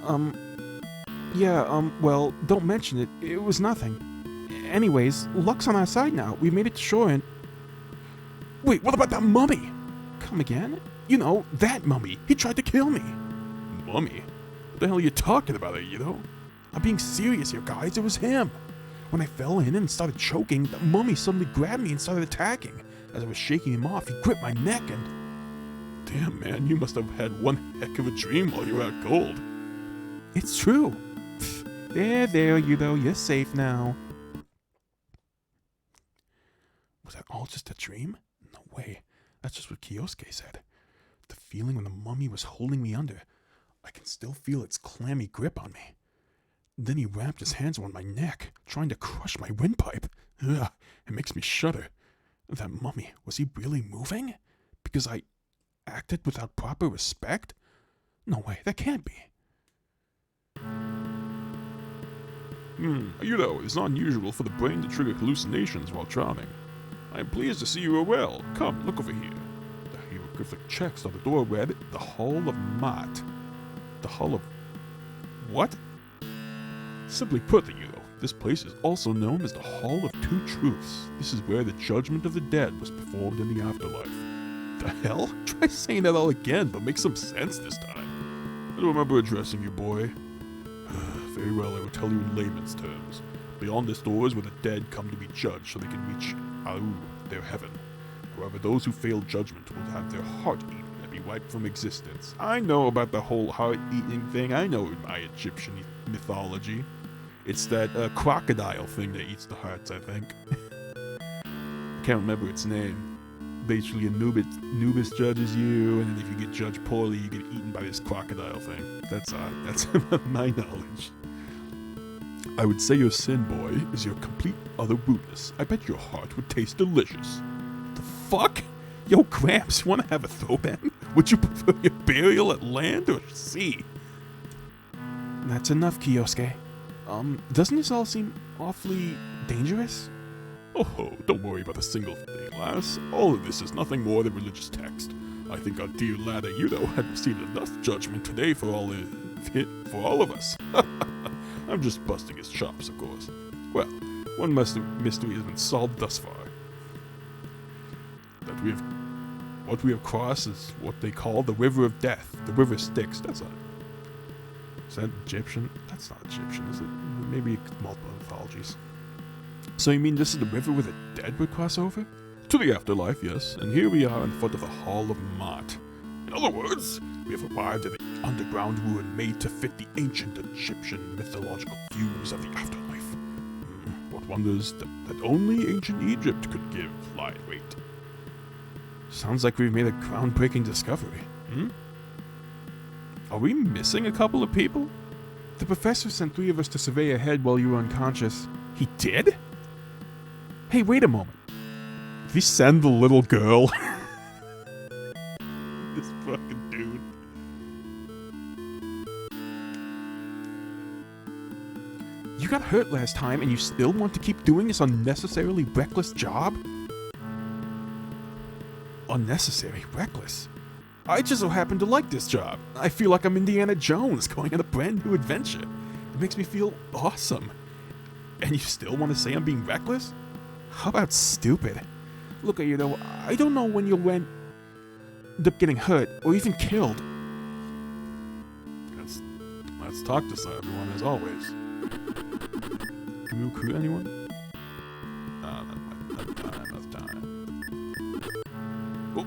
Well, don't mention it. It was nothing. Anyways, luck's on our side now. We made it to shore and... Wait, what about that mummy? Come again? You know, that mummy. He tried to kill me. Mummy? What the hell are you talking about, Ito? I'm being serious here, guys. It was him. When I fell in and started choking, the mummy suddenly grabbed me and started attacking. As I was shaking him off, he gripped my neck and... Damn, man, you must have had one heck of a dream while you were out cold. It's true. There, Ito. You're safe now. Was that all just a dream? No way. That's just what Kyosuke said. The feeling when the mummy was holding me under. I can still feel its clammy grip on me. Then he wrapped his hands around my neck, trying to crush my windpipe. Ugh, it makes me shudder. That mummy, was he really moving? Because I acted without proper respect? No way, that can't be. You know, it's not unusual for the brain to trigger hallucinations while drowning. I am pleased to see you are well. Come, look over here. The hieroglyphic text on the door read, The Hall of Mat. The Hall of... what? Simply put, this place is also known as the Hall of Two Truths. This is where the judgment of the dead was performed in the afterlife. The hell? Try saying that all again, but make some sense this time. I don't remember addressing you, boy. Very well, I will tell you in layman's terms. Beyond this door is where the dead come to be judged so they can reach Heru, their heaven. However, those who fail judgment will have their heart eaten and be wiped from existence. I know about the whole heart-eating thing. I know in my Egyptian mythology. It's that crocodile thing that eats the hearts, I think. I can't remember its name. Basically, Anubis judges you, and if you get judged poorly, you get eaten by this crocodile thing. That's my knowledge. I would say your sin, boy, is your complete utter rudeness. I bet your heart would taste delicious. The fuck? Yo, Gramps, wanna have a throwdown? Would you prefer your burial at land or sea? That's enough, Kyosuke. Doesn't this all seem awfully dangerous? Oh, don't worry about a single thing, lass. All of this is nothing more than religious text. I think our dear lad Ayudo had received enough judgment today for all of us. I'm just busting his chops, of course. Well, one mystery has been solved thus far. What we have crossed is what they call the River of Death. The River Styx. Is that Egyptian? That's not Egyptian, is it? Maybe multiple mythologies. So you mean this is the river where the dead would cross over? To the afterlife, yes. And here we are in front of the Hall of Mot. In other words, we have arrived at the underground ruin made to fit the ancient Egyptian mythological views of the afterlife. What wonders that only ancient Egypt could give lie and weight. Sounds like we've made a groundbreaking discovery. Are we missing a couple of people? The professor sent 3 of us to survey ahead while you were unconscious. He did? Hey, wait a moment. Did he send the little girl? This fucking dude. You got hurt last time and you still want to keep doing this unnecessarily reckless job? Unnecessary, reckless. I just so happen to like this job. I feel like I'm Indiana Jones going on a brand new adventure. It makes me feel awesome. And you still want to say I'm being reckless? How about stupid? Look at you though, I don't know when you'll end up getting hurt or even killed. Let's talk to everyone as always. Can we recruit anyone? Not time. Oh.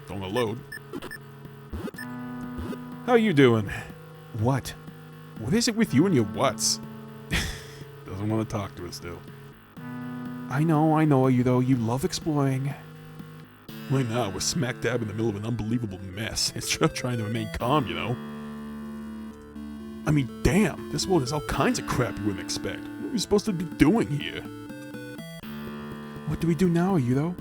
Don't load. How you doing? What? What is it with you and your whats? Doesn't want to talk to us still. I know you though. You love exploring. Right now, we're smack dab in the middle of an unbelievable mess. It's just trying to remain calm, you know? I mean, damn, this world has all kinds of crap you wouldn't expect. What are we supposed to be doing here? What do we do now, Ayudo?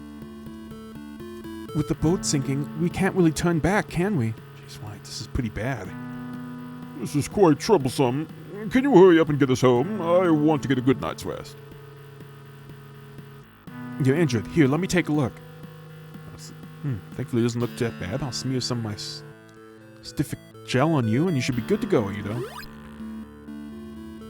With the boat sinking, we can't really turn back, can we? Jeez, White, this is pretty bad. This is quite troublesome. Can you hurry up and get us home? I want to get a good night's rest. You're injured. Here, let me take a look. Thankfully it doesn't look that bad. I'll smear some of my stiff gel on you and you should be good to go, Ayudo.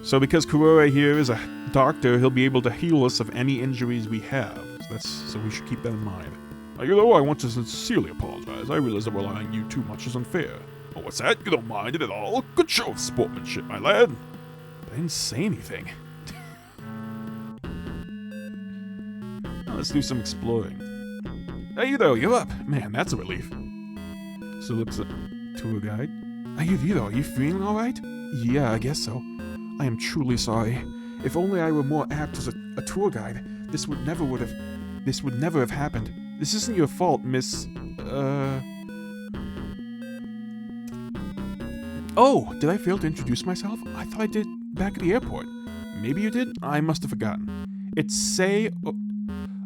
So because Kurore here is a doctor, he'll be able to heal us of any injuries we have. So we should keep that in mind. Ayudo, I want to sincerely apologize. I realize that relying on you too much is unfair. Oh, what's that? You don't mind it at all? Good show of sportsmanship, my lad. I didn't say anything. Now let's do some exploring. Ayudo, you're up. Man, that's a relief. So looks like tour guide. Ayudo, are you feeling alright? Yeah, I guess so. I am truly sorry. If only I were more apt as a tour guide, this would never have happened. This isn't your fault, Miss... Oh, did I fail to introduce myself? I thought I did back at the airport. Maybe you did? I must have forgotten. It's Sei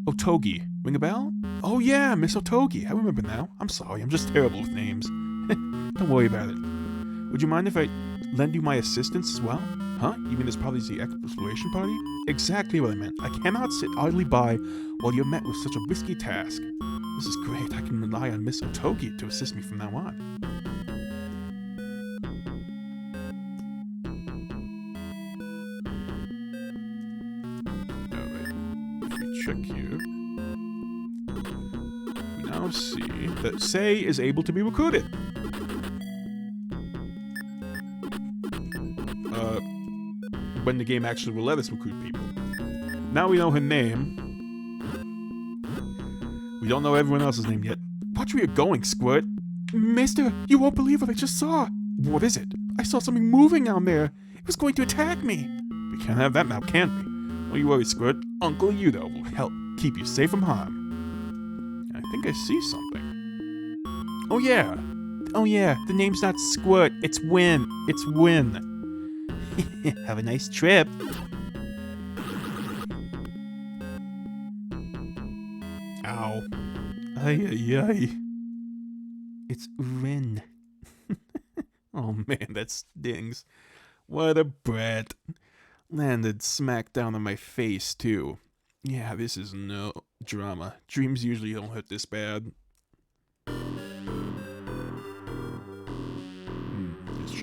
Otogi. Ring a bell? Oh yeah, Miss Otogi. I remember now. I'm sorry, I'm just terrible with names. Don't worry about it. Would you mind if I lend you my assistance as well? Huh? You mean as part of the exploration party? Exactly what I meant. I cannot sit idly by while you're met with such a risky task. This is great. I can rely on Miss Otogi to assist me from now on. Alright. If we check here, we now see that Sei is able to be recruited. When the game actually will let us recruit people. Now we know her name. We don't know everyone else's name yet. Watch where you're going, Squirt. Mister, you won't believe what I just saw. What is it? I saw something moving down there. It was going to attack me. We can't have that now, can we? Don't you worry, Squirt. Uncle Ayudo will help keep you safe from harm. I think I see something. Oh yeah, the name's not Squirt. It's Win. It's Win. Have a nice trip. Ow. Ay. It's Rin. Oh man, that stings. What a brat. Landed smack down on my face, too. Yeah, this is no drama. Dreams usually don't hurt this bad.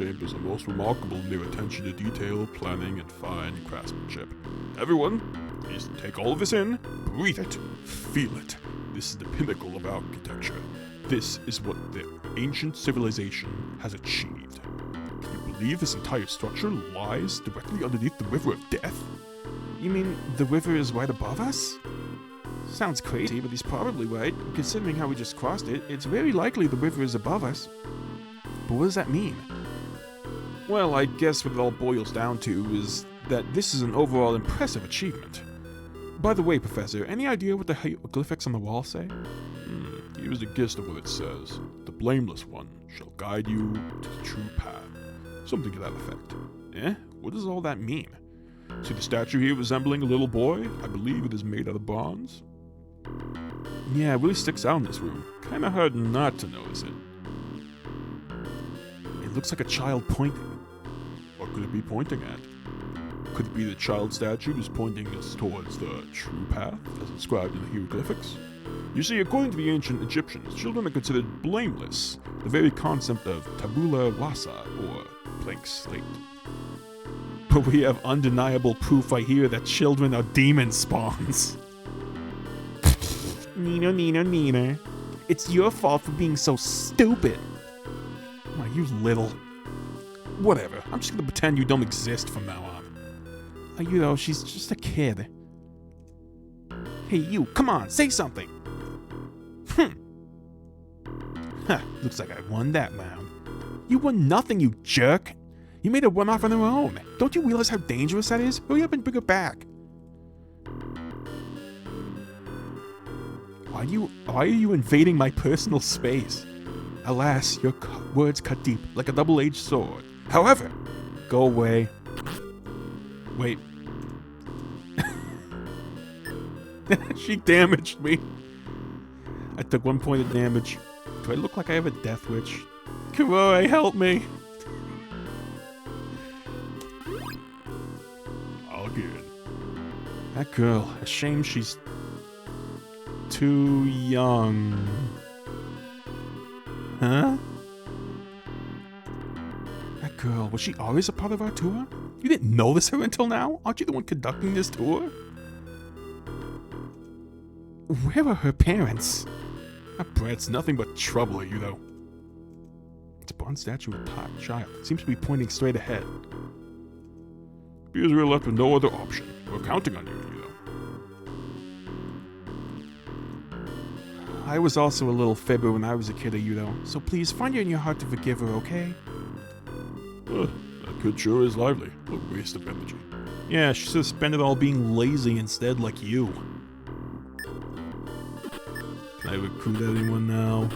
chambers are most remarkable in their attention to detail, planning, and fine craftsmanship. Everyone, please take all of this in, breathe it, feel it. This is the pinnacle of architecture. This is what the ancient civilization has achieved. Can you believe this entire structure lies directly underneath the River of Death? You mean the river is right above us? Sounds crazy, but he's probably right. Considering how we just crossed it, it's very likely the river is above us. But what does that mean? Well, I guess what it all boils down to is that this is an overall impressive achievement. By the way, Professor, any idea what the hieroglyphics on the wall say? Here's the gist of what it says. The blameless one shall guide you to the true path. Something to that effect. What does all that mean? See the statue here resembling a little boy? I believe it is made out of bronze. Yeah, it really sticks out in this room. Kinda hard not to notice it. It looks like a child pointing. What could it be pointing at? Could it be the child statue is pointing us towards the true path, as inscribed in the hieroglyphics? You see, according to the ancient Egyptians, children are considered blameless, the very concept of tabula rasa, or blank slate. But we have undeniable proof right here that children are demon spawns. Nina. It's your fault for being so stupid. Why, you little... Whatever, I'm just gonna pretend you don't exist from now on. You know, she's just a kid. Hey, you, come on, say something. Looks like I won that round. You won nothing, you jerk. You made her run off on her own. Don't you realize how dangerous that is? Hurry up and bring her back. Why are you invading my personal space? Alas, your words cut deep, like a double-edged sword. However, go away. Wait. She damaged me. I took 1 point of damage. Do I look like I have a death wish? Kuroi, help me. Again. That girl, a shame she's too young. Huh? That girl, was she always a part of our tour? You didn't notice her until now? Aren't you the one conducting this tour? Where are her parents? That Brett's nothing but trouble, you know. It's a bronze statue of a tot child. It seems to be pointing straight ahead. Because we're left with no other option. We're counting on you, you know. I was also a little fibber when I was a kid, you know. So please find it in your heart to forgive her, okay? That kid sure is lively. A waste of energy. Yeah, she should have spent it all being lazy instead, like you. Can I recruit anyone now?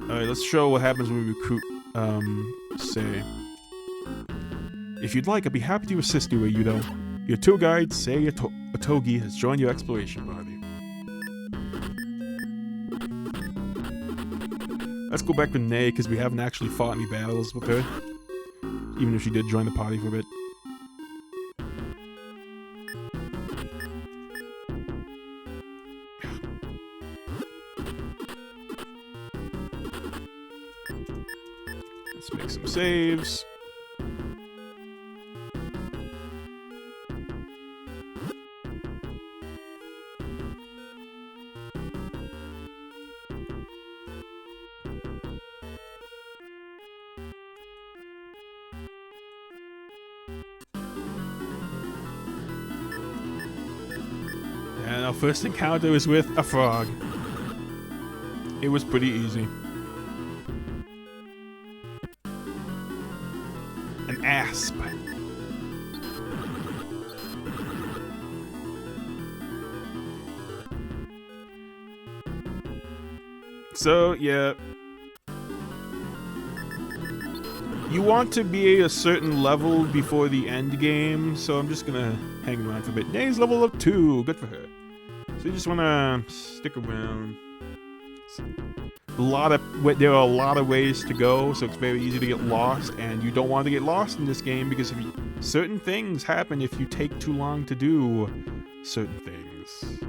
Alright, let's show what happens when we recruit, say. If you'd like, I'd be happy to assist you, Ayudo. Your tour guide, Sei Otogi, has joined your exploration party. Let's go back to Nei, because we haven't actually fought any battles with her. Even if she did join the party for a bit. Let's make some saves. And our first encounter is with a frog. It was pretty easy. An asp. So, yeah. You want to be a certain level before the end game, so I'm just gonna hang around for a bit. Nay's level up 2, good for her. So you just wanna stick around. There are a lot of ways to go, so it's very easy to get lost, and you don't want to get lost in this game because certain things happen if you take too long to do certain things.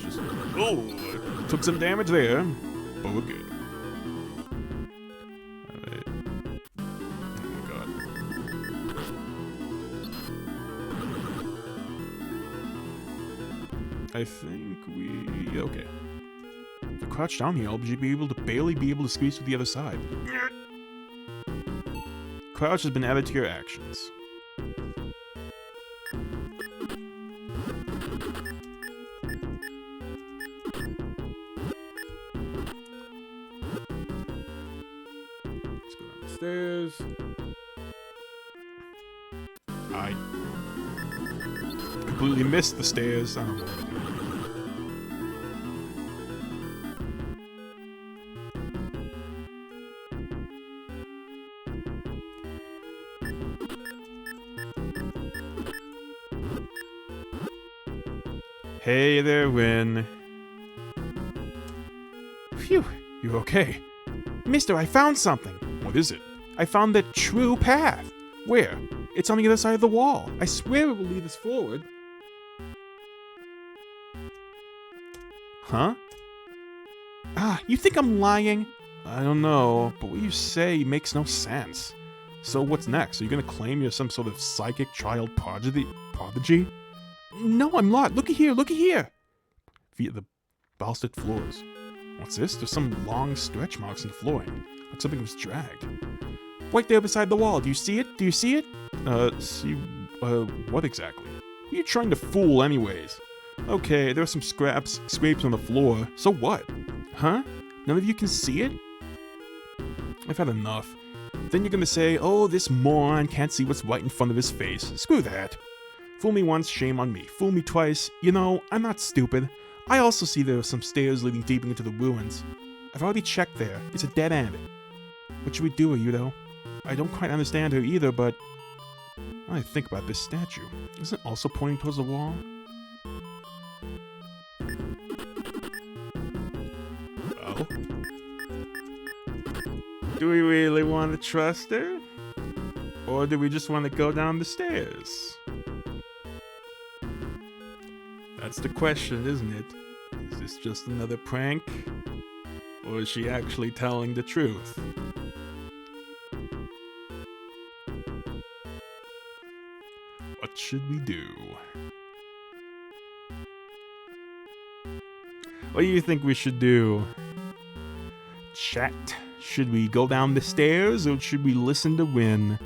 just... Oh! Took some damage there, but we're good. Alright. Oh my god. I think we... Okay. If you crouch down here, I'll barely be able to squeeze to the other side. Crouch has been added to your actions. Let's go down the stairs. I completely missed the stairs. I don't know what I'm doing. Hey there, Win. Phew, you okay? Mister, I found something. What is it? I found the true path. Where? It's on the other side of the wall. I swear it will lead us forward. Huh? Ah, you think I'm lying? I don't know, but what you say makes no sense. So what's next? Are you gonna claim you're some sort of psychic child prodigy? No, I'm not. Looky here, looky here. Via the balsted floors. What's this? There's some long stretch marks in the flooring. Like something was dragged. Right there beside the wall. Do you see it? Do you see it? What exactly? Who are you trying to fool anyways? Okay, there are some scrapes on the floor. So what? Huh? None of you can see it? I've had enough. Then you're gonna say, oh, this moron can't see what's right in front of his face. Screw that. Fool me once, shame on me. Fool me twice, you know, I'm not stupid. I also see there are some stairs leading deep into the ruins. I've already checked there. It's a dead end. What should we do, Yudo? I don't quite understand her either, but... I think about this statue. Isn't it also pointing towards the wall? Well... Do we really want to trust her? Or do we just want to go down the stairs? That's the question, isn't it? Is this just another prank? Or is she actually telling the truth? What should we do? What do you think we should do? Chat. Should we go down the stairs or should we listen to Win?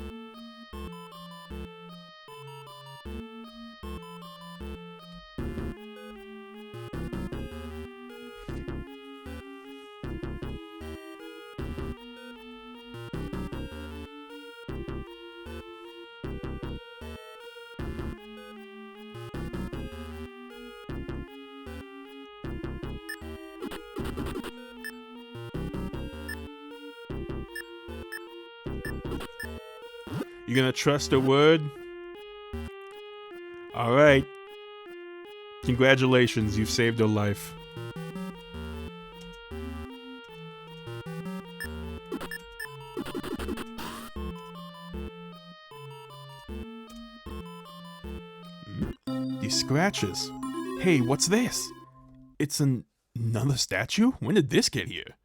You gonna trust her word? Alright. Congratulations, you've saved her life. These scratches. Hey, what's this? It's another statue? When did this get here?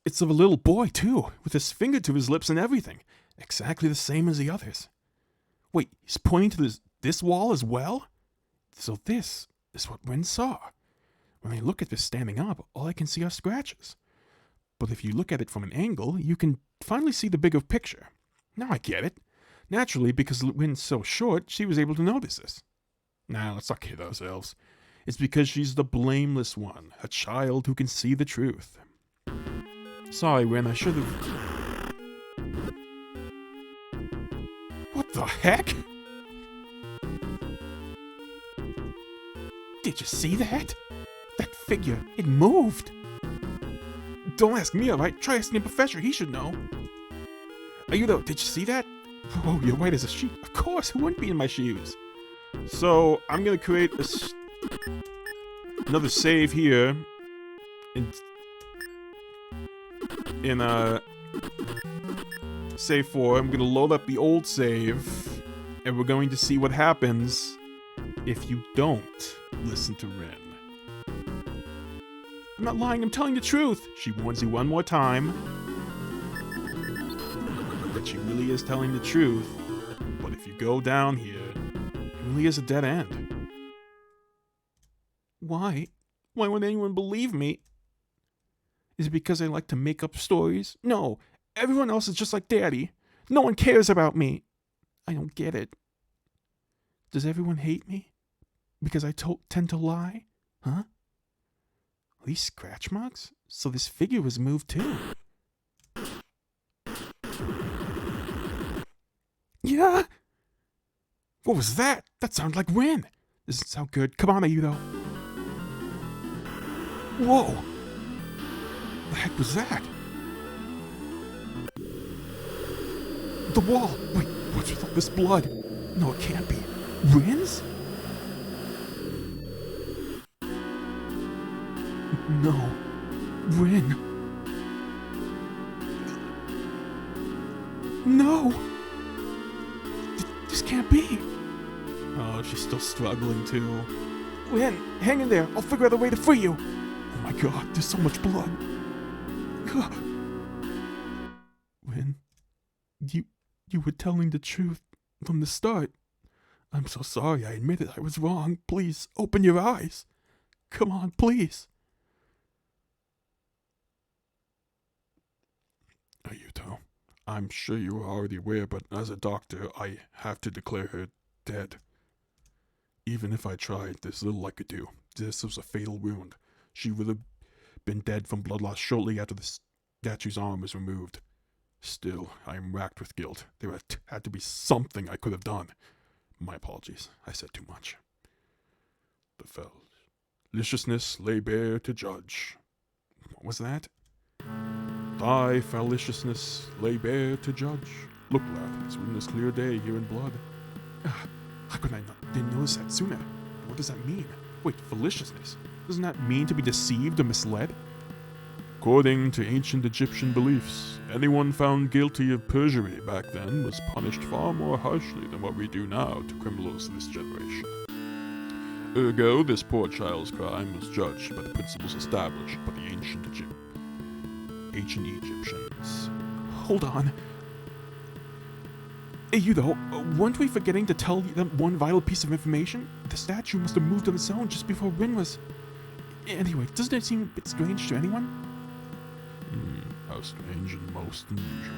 It's of a little boy, too, with his finger to his lips and everything. Exactly the same as the others. Wait, he's pointing to this wall as well? So this is what Ren saw. When I look at this standing up, all I can see are scratches. But if you look at it from an angle, you can finally see the bigger picture. Now I get it. Naturally, because Ren's so short, she was able to notice this. Now, let's not kid ourselves. It's because she's the blameless one, a child who can see the truth. Sorry, Ren, I should have... What the heck? Did you see that? That figure, it moved. Don't ask me, alright? Try asking the professor, he should know. Are you though? Did you see that? Oh, you're white as a sheet. Of course, who wouldn't be in my shoes? So, I'm gonna create another save here. In save 4, I'm gonna load up the old save, and we're going to see what happens if you don't listen to Ren. I'm not lying, I'm telling the truth. She warns you one more time that she really is telling the truth. But if you go down here, it really is a dead end. Why? Why would anyone believe me? Is it because I like to make up stories? No, everyone else is just like Daddy. No one cares about me. I don't get it. Does everyone hate me? Because I tend to lie? Huh? Are these scratch marks? So this figure was moved too. Yeah? What was that? That sounded like Rin. Doesn't sound good. Come on, Ayudo. Whoa! The heck was that? The wall! Wait, what's with all this blood? No, it can't be. Rin's? No. Rin. No! This can't be. Oh, she's still struggling too. Rin, hang in there. I'll figure out a way to free you. Oh my god, there's so much blood. Rin, you were telling the truth from the start. I'm so sorry. I admit it. I was wrong. Please, open your eyes. Come on, please. Ayuto, I'm sure you are already aware, but as a doctor, I have to declare her dead. Even if I tried, there's little I could do. This was a fatal wound. She would have been dead from blood loss shortly after the statue's arm was removed. Still, I am racked with guilt. There had to be something I could have done. My apologies. I said too much. The feliciousness lay bare to judge. What was that? Thy feliciousness lay bare to judge. Look, lad, it's written this clear day here in blood. How could I didn't notice that sooner? What does that mean? Wait, feliciousness? Doesn't that mean to be deceived or misled? According to ancient Egyptian beliefs, anyone found guilty of perjury back then was punished far more harshly than what we do now to criminals of this generation. Ergo, this poor child's crime was judged by the principles established by the ancient Egyptians. Hold on. Ayudo, weren't we forgetting to tell them one vital piece of information? The statue must have moved on its own just before Rin was... Anyway, doesn't it seem a bit strange to anyone? How strange and most unusual.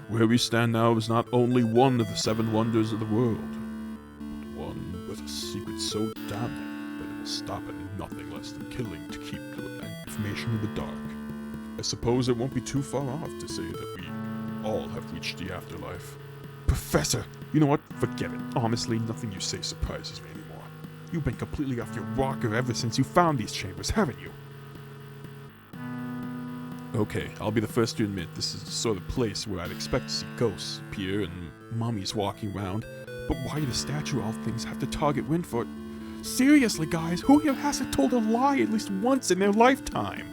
Where we stand now is not only one of the 7 wonders of the world, but one with a secret so damning that it will stop at nothing less than killing to keep information in the dark. I suppose it won't be too far off to say that we all have reached the afterlife. Professor, you know what? Forget it. Honestly, nothing you say surprises me anymore. You've been completely off your rocker ever since you found these chambers, haven't you? Okay, I'll be the first to admit this is the sort of place where I'd expect to see ghosts appear and mummies walking around, but why do the statue of all things have to target Windfoot? Seriously, guys, who here hasn't told a lie at least once in their lifetime?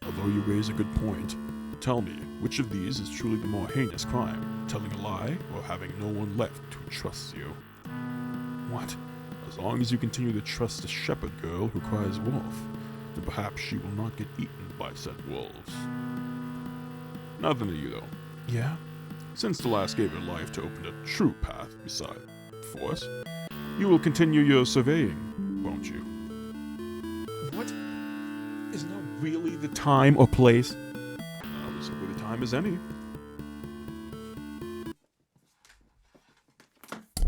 Although you raise a good point, tell me, which of these is truly the more heinous crime? Telling a lie, or having no one left who trusts you? What? As long as you continue to trust the shepherd girl who cries wolf, then perhaps she will not get eaten by said wolves. Nothing to you, though. Yeah? Since the last gave her life to open a true path beside force, you will continue your surveying, won't you? What? Is now really the time or place? As good a time as any.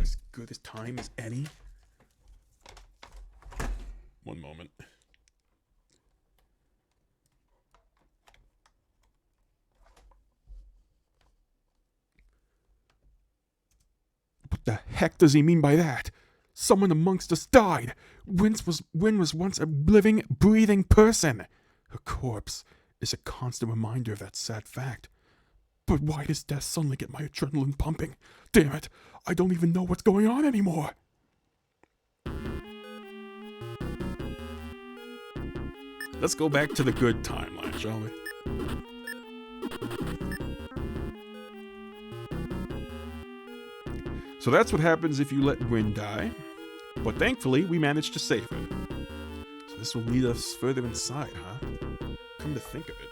As good a time as any? One moment. What the heck does he mean by that? Someone amongst us died. Win was once a living, breathing person. Her corpse is a constant reminder of that sad fact. But why does death suddenly get my adrenaline pumping? Damn it, I don't even know what's going on anymore. Let's go back to the good timeline, shall we? So that's what happens if you let Win die. But thankfully, we managed to save her. So this will lead us further inside, huh? Come to think of it,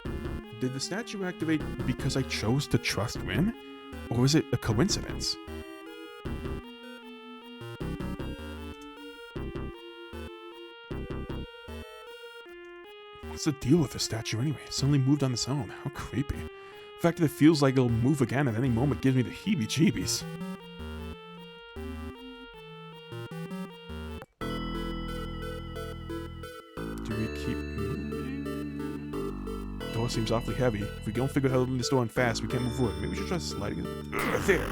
did the statue activate because I chose to trust Rin? Or was it a coincidence? What's the deal with the statue anyway? It suddenly moved on its own. How creepy. The fact that it feels like it'll move again at any moment gives me the heebie-jeebies. Do we keep moving? The door seems awfully heavy. If we don't figure out how to open this door and fast, we can't move forward. Maybe we should try sliding it. There!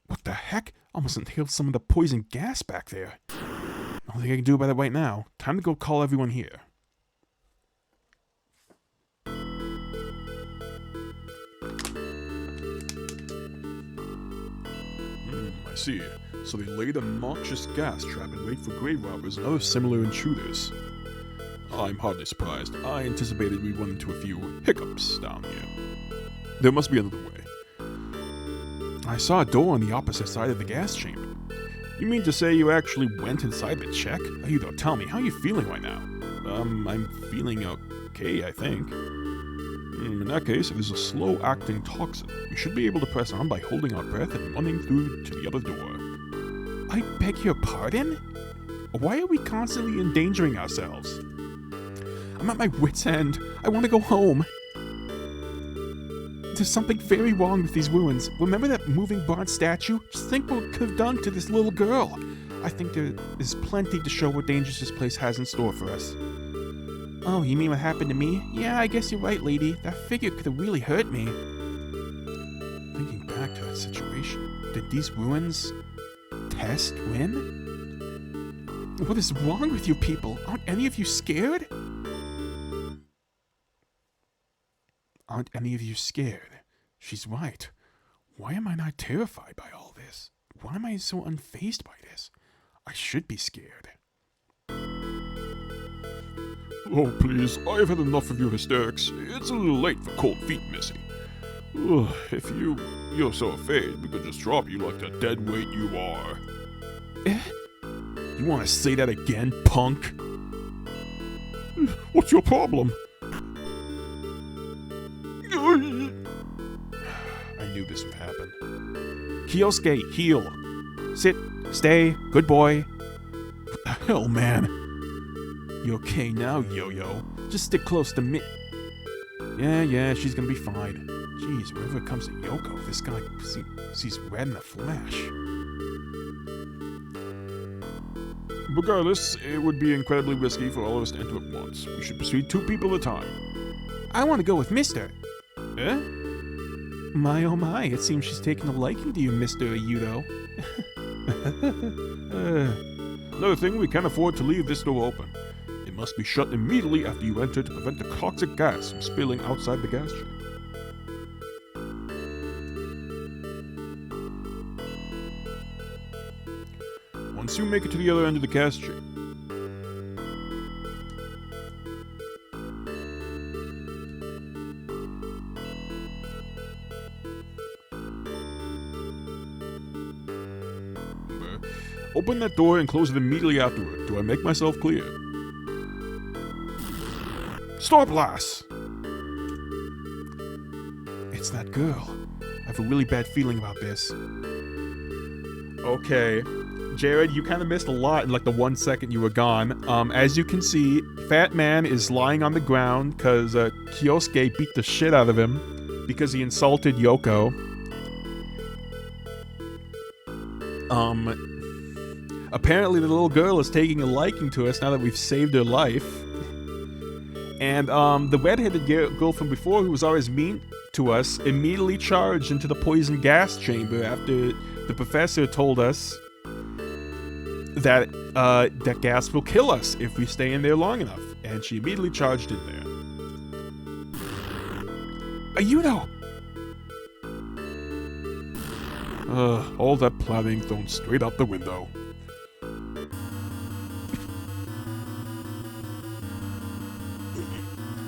What the heck? Almost inhaled some of the poison gas back there. Nothing I can do about it right now. Time to go call everyone here. I see. So they laid a noxious gas trap and wait for grave robbers and other similar intruders. I'm hardly surprised. I anticipated we'd run into a few hiccups down here. There must be another way. I saw a door on the opposite side of the gas chamber. You mean to say you actually went inside to check? You don't tell me. How are you feeling right now? I'm feeling okay, I think. In that case, it is a slow-acting toxin. We should be able to press on by holding our breath and running through to the other door. I beg your pardon? Why are we constantly endangering ourselves? I'm at my wit's end. I want to go home. There's something very wrong with these ruins. Remember that moving bronze statue? Just think what it could have done to this little girl. I think there is plenty to show what dangers this place has in store for us. Oh, you mean what happened to me? Yeah, I guess you're right, lady. That figure could have really hurt me. Thinking back to that situation, did these ruins test Rin? What is wrong with you people? Aren't any of you scared? Aren't any of you scared? She's right. Why am I not terrified by all this? Why am I so unfazed by this? I should be scared. Oh, please, I've had enough of your hysterics. It's a little late for cold feet, Missy. Ugh, if you're so afraid, we could just drop you like the dead weight you are. You want to say that again, punk? What's your problem? I knew this would happen. Kyosuke, heal. Sit, stay, good boy. What the hell, man? You okay now, Yo-Yo? Just stick close to me. Yeah, she's gonna be fine. Jeez, whenever it comes to Yoko, this guy sees red in a flash. Regardless, it would be incredibly risky for all of us to enter at once. We should proceed 2 people at a time. I want to go with Mr. Eh? My oh my, it seems she's taken a liking to you, Mr. Ayudo. Another thing, we can't afford to leave this door open. It must be shut immediately after you enter to prevent the toxic gas from spilling outside the gas chamber. Once you make it to the other end of the gas chamber, open that door and close it immediately afterward. Do I make myself clear? Star Blast! It's that girl. I have a really bad feeling about this. Okay. Jared, you kind of missed a lot in like the 1 second you were gone. As you can see, Fat Man is lying on the ground because Kyosuke beat the shit out of him because he insulted Yoko. Apparently the little girl is taking a liking to us now that we've saved her life. And the red-headed girl from before, who was always mean to us, immediately charged into the poison gas chamber after the professor told us that that gas will kill us if we stay in there long enough. And she immediately charged in there. Ayudo! All that planning thrown straight out the window.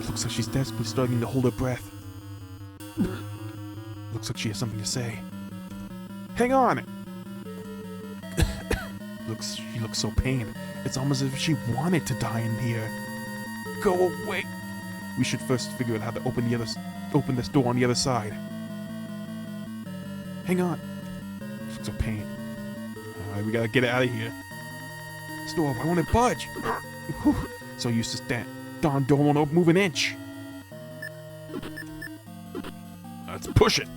Looks like she's desperately starting to hold her breath. Looks like she has something to say. Hang on! She looks so pained. It's almost as if she wanted to die in here. Go away! We should first figure out how to open this door on the other side. Hang on. She looks so pained. Alright, we gotta get out of here. This door, why won't it budge? Whew. So used to that darn door won't move an inch. Let's push it.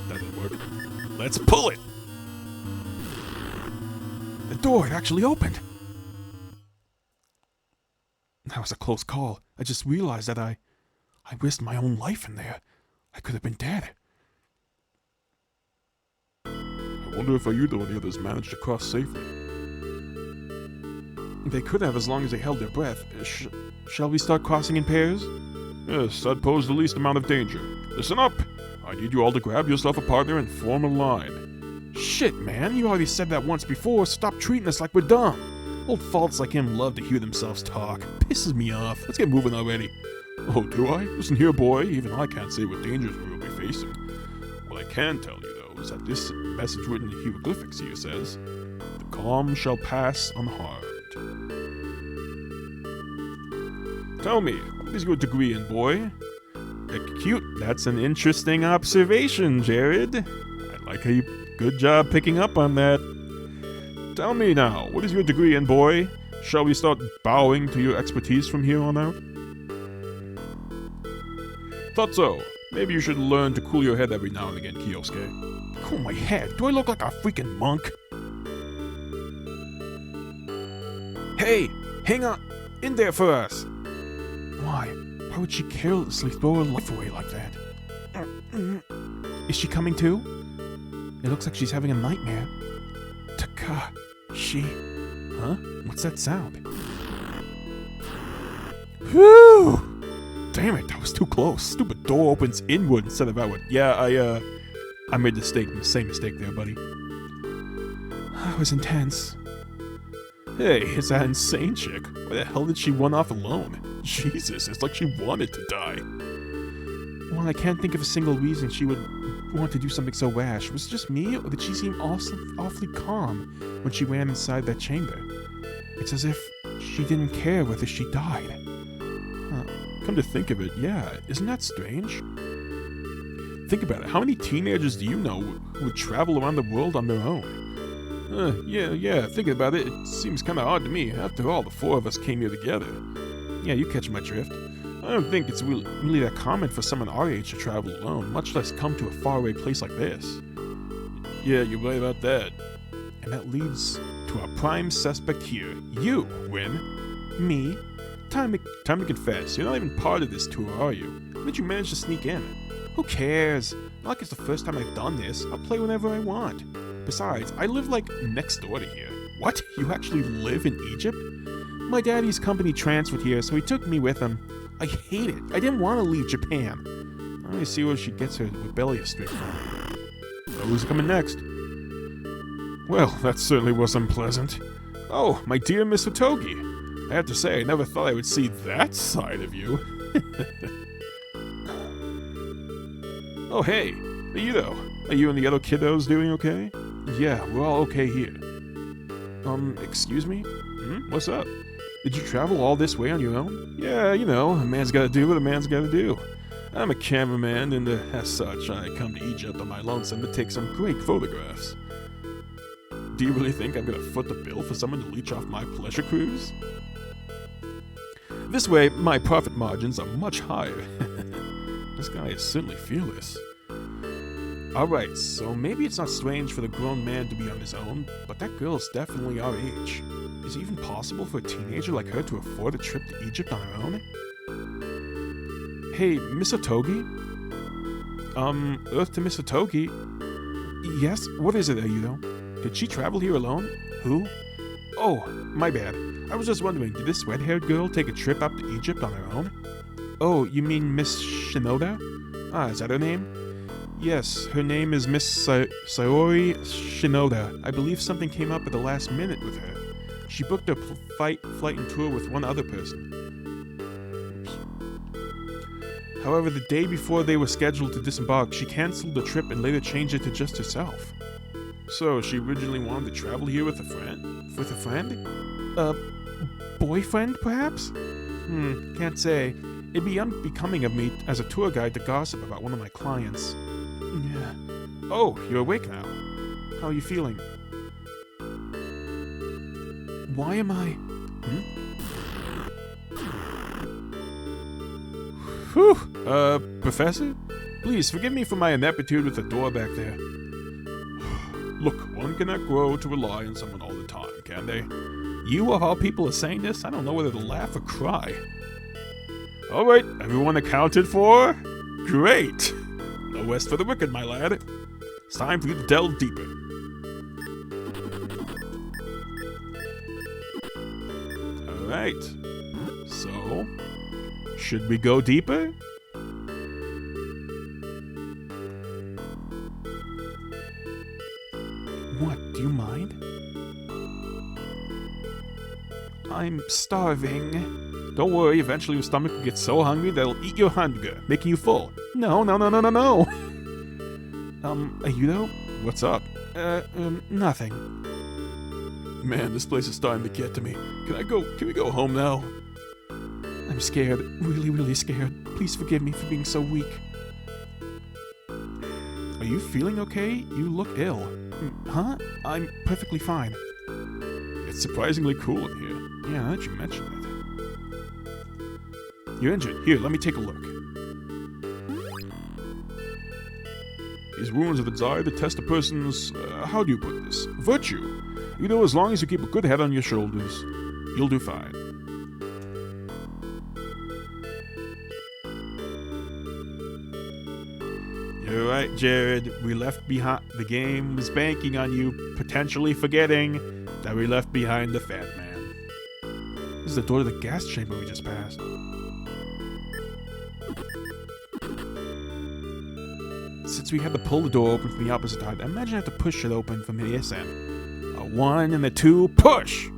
That didn't work. Let's pull it. The door, it actually opened. That was a close call. I just realized that I risked my own life in there. I could have been dead. I wonder if Ayudo and the others managed to cross safely. They could have, as long as they held their breath. Shall we start crossing in pairs? Yes, that posed the least amount of danger. Listen up! I need you all to grab yourself a partner and form a line. Shit, man, you already said that once before. Stop treating us like we're dumb. Old faults like him love to hear themselves talk. Pisses me off. Let's get moving already. Oh, do I? Listen here, boy. Even I can't say what dangers we will be facing. What I can tell you, though, is that this message written in hieroglyphics here says, "The calm shall pass unharmed." Tell me, what is your degree in, boy? Cute. That's an interesting observation, Jared. I like how you... Good job picking up on that. Tell me now, what is your degree in, boy? Shall we start bowing to your expertise from here on out? Thought so. Maybe you should learn to cool your head every now and again, Kyosuke. Cool my head? Do I look like a freaking monk? Hey, hang on in there for us. Why? Why would she carelessly throw her life away like that? Is she coming too? It looks like she's having a nightmare. She... Huh? What's that sound? Whew! Damn it, that was too close. Stupid door opens inward instead of outward. Yeah, I made the same mistake there, buddy. That was intense. Hey, is that insane chick? Why the hell did she run off alone? Jesus, it's like she wanted to die. Well, I can't think of a single reason she would want to do something so rash. Was it just me, or did she seem awfully calm when she ran inside that chamber? It's as if she didn't care whether she died. Huh. Come to think of it, yeah, isn't that strange? Think about it, how many teenagers do you know who would travel around the world on their own? Yeah, thinking about it, it seems kinda odd to me. After all, the four of us came here together. Yeah, you catch my drift. I don't think it's really that common for someone our age to travel alone, much less come to a faraway place like this. Yeah, you're right about that. And that leads to our prime suspect here. You, Win. Me? Time to confess, you're not even part of this tour, are you? How did you manage to sneak in? Who cares? Not like it's the first time I've done this. I'll play whenever I want. Besides, I live like next door to here. What? You actually live in Egypt? My daddy's company transferred here, so he took me with him. I hate it. I didn't want to leave Japan. I see where she gets her rebellious streak from. So who's coming next? Well, that certainly was unpleasant. Oh, my dear Miss Otogi. I have to say, I never thought I would see that side of you. Oh, hey. Ayudo. Are you and the other kiddos doing okay? Yeah, we're all okay here. Excuse me? What's up? Did you travel all this way on your own? Yeah, you know, a man's gotta do what a man's gotta do. I'm a cameraman, and as such, I come to Egypt on my lonesome to take some great photographs. Do you really think I'm gonna foot the bill for someone to leech off my pleasure cruise? This way, my profit margins are much higher. This guy is certainly fearless. Alright, so maybe it's not strange for the grown man to be on his own, but that girl is definitely our age. Is it even possible for a teenager like her to afford a trip to Egypt on her own? Hey, Miss Otogi? Earth to Miss Otogi? Yes, what is it, Ayudo? Did she travel here alone? Who? Oh, my bad. I was just wondering, did this red-haired girl take a trip up to Egypt on her own? Oh, you mean Miss Shinoda? Ah, is that her name? Yes, her name is Miss Sayori Shinoda. I believe something came up at the last minute with her. She booked a flight and tour with one other person. Oops. However, the day before they were scheduled to disembark, she canceled the trip and later changed it to just herself. So, she originally wanted to travel here with a friend? With a friend? Boyfriend, perhaps? Can't say. It'd be unbecoming of me as a tour guide to gossip about one of my clients. Yeah. Oh, you're awake now. How are you feeling? Why am I... Whew! Professor? Please forgive me for my ineptitude with the door back there. Look, one cannot grow to rely on someone all the time, can they? You of all people are saying this? I don't know whether to laugh or cry. Alright, everyone accounted for? Great! No rest for the wicked, my lad. It's time for you to delve deeper. Alright. So, should we go deeper? What, do you mind? I'm starving. Don't worry, eventually your stomach will get so hungry that it'll eat your hunger, making you full. No. Are you though? What's up? Nothing. Man, this place is starting to get to me. Can we go home now? I'm scared. Really, really scared. Please forgive me for being so weak. Are you feeling okay? You look ill. Huh? I'm perfectly fine. It's surprisingly cool in here. Yeah, now that you mention it. You're injured. Here, let me take a look. These wounds are designed to test a person's, how do you put this? Virtue. You know, as long as you keep a good head on your shoulders, you'll do fine. You're right, Jared. We left behind. The game was banking on you potentially forgetting that we left behind the Fat Man. This is the door to the gas chamber we just passed. Since we had to pull the door open from the opposite side, imagine I have to push it open from this end. A 1 and a 2, push!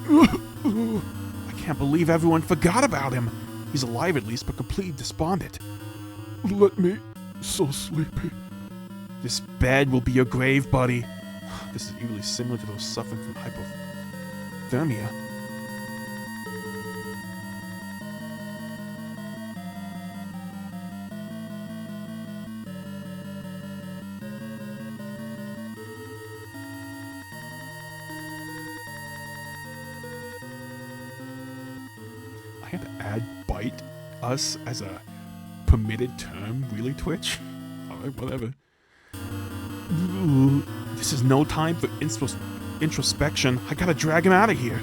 I can't believe everyone forgot about him. He's alive at least, but completely despondent. Let me. So sleepy. This bed will be your grave, buddy. This is eerily similar to those suffering from hypothermia. I had to add bite us as a permitted term, really, Twitch? Alright, whatever. Ooh, this is no time for introspection. I gotta drag him out of here.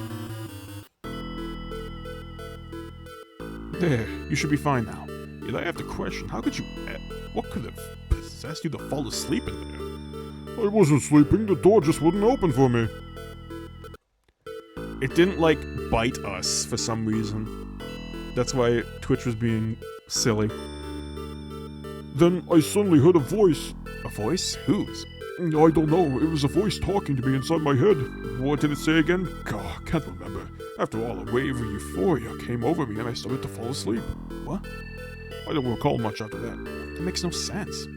There, you should be fine now. Yet I have to question, how could you... what could have possessed you to fall asleep in there? I wasn't sleeping, the door just wouldn't open for me. It didn't, like, bite us for some reason. That's why Twitch was being silly. Then I suddenly heard a voice. A voice? Whose? I don't know, it was a voice talking to me inside my head. What did it say again? God, can't remember. After all, a wave of euphoria came over me and I started to fall asleep. What? I don't recall much after that. That makes no sense.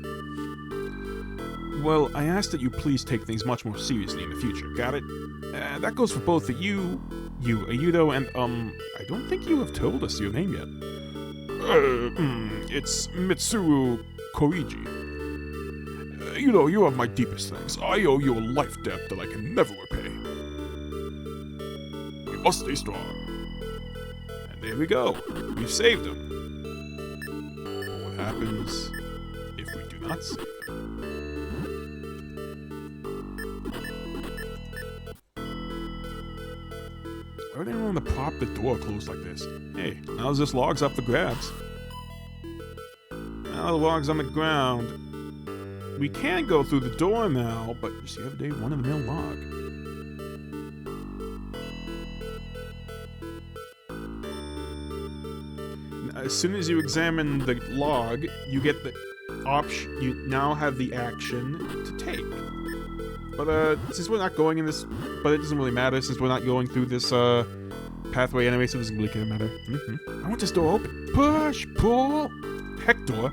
Well, I ask that you please take things much more seriously in the future, got it? That goes for both of you, Ayudo, and, I don't think you have told us your name yet. It's Mitsuru Koigi. You know, you have my deepest thanks. I owe you a life debt that I can never repay. We must stay strong. And there we go. We've saved him. But what happens if we do not save him? Why would anyone want to prop the door closed like this? Hey, now this log's up for grabs. Now the log's on the ground. We can go through the door now, but just the other day, one-of-the-mill log. As soon as you examine the log, you get the option. You now have the action to take. But since we're not going in this, but it doesn't really matter since we're not going through this pathway anyway, so it doesn't really care matter. I want this door open. Push, pull. Heck, door.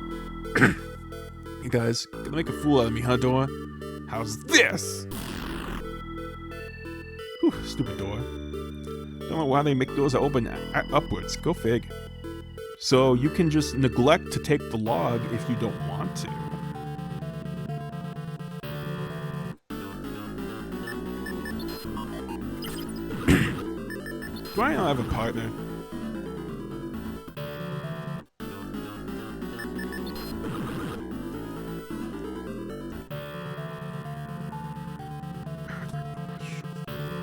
You guys, gonna make a fool out of me, huh, door? How's this? Whew, stupid door. Don't know why they make doors that open upwards. Go fig. So you can just neglect to take the log if you don't want to. Do I not have a partner?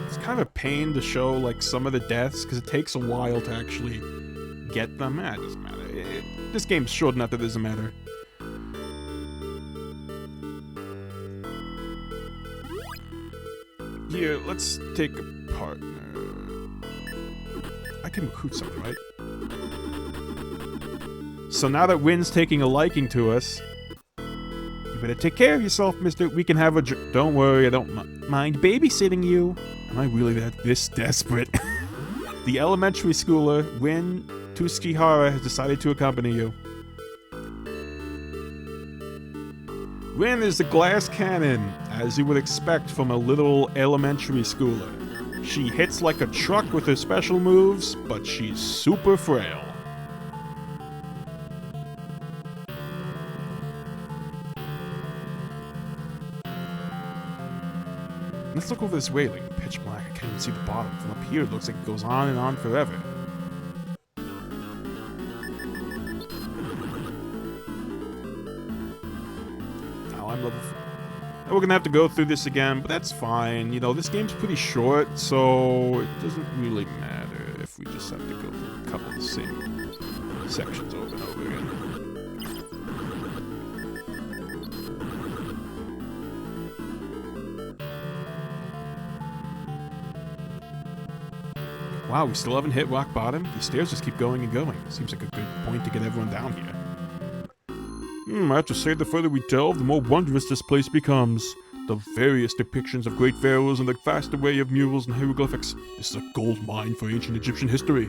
It's kind of a pain to show like some of the deaths because it takes a while to actually get them. It doesn't matter. This game's short enough that it doesn't matter. Here, let's take a partner. I can recruit something, right? So now that Wynn's taking a liking to us, you better take care of yourself, mister. We can have a don't worry, I don't mind babysitting you. Am I really this desperate? The elementary schooler, Wynn Tuskihara, has decided to accompany you. Wynn is the glass cannon, as you would expect from a little elementary schooler. She hits like a truck with her special moves, but she's super frail. Let's look over this railing. Pitch black, I can't even see the bottom. From up here, it looks like it goes on and on forever. Now I'm level 4. And we're gonna have to go through this again, but that's fine. You know, this game's pretty short, so it doesn't really matter if we just have to go through a couple of the same sections over and over again. Wow, we still haven't hit rock bottom? These stairs just keep going and going. Seems like a good point to get everyone down here. I have to say, the further we delve, the more wondrous this place becomes. The various depictions of great pharaohs and the vast array of murals and hieroglyphics. This is a gold mine for ancient Egyptian history.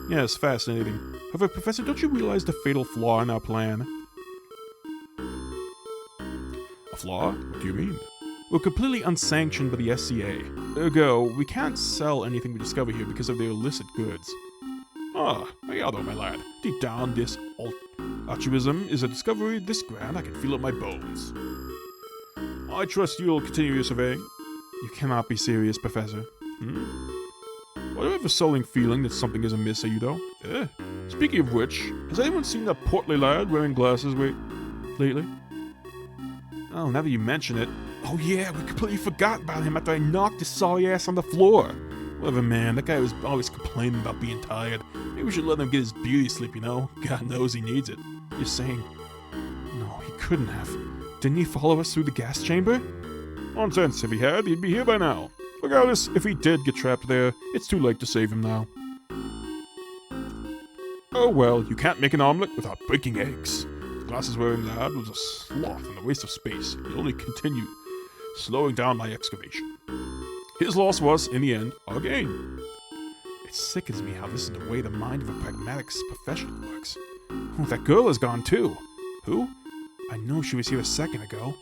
Yes, fascinating. However, Professor, don't you realize the fatal flaw in our plan? A flaw? What do you mean? We're completely unsanctioned by the SCA. Ergo, we can't sell anything we discover here because of their illicit goods. Ah, though, my lad. Deep down, this altruism is a discovery this grand I can feel it in my bones. I trust you'll continue your surveying. You cannot be serious, Professor. Well, I have a sullying feeling that something is amiss, you though. Speaking of which, has anyone seen that portly lad wearing glasses lately? Oh, now that you mention it. Oh yeah, we completely forgot about him after I knocked his sorry ass on the floor. Whatever, man, that guy was always complaining about being tired. Maybe we should let him get his beauty sleep, you know? God knows he needs it. You're saying... No, he couldn't have. Didn't he follow us through the gas chamber? Nonsense, if he had, he'd be here by now. Regardless, if he did get trapped there, it's too late to save him now. Oh well, you can't make an omelet without breaking eggs. The glasses-wearing lad was a sloth and a waste of space. He only continued slowing down my excavation. His loss was, in the end, our gain. It sickens me how this is the way the mind of a pragmatic professional works. Oh, that girl is gone too. Who? I know she was here a second ago.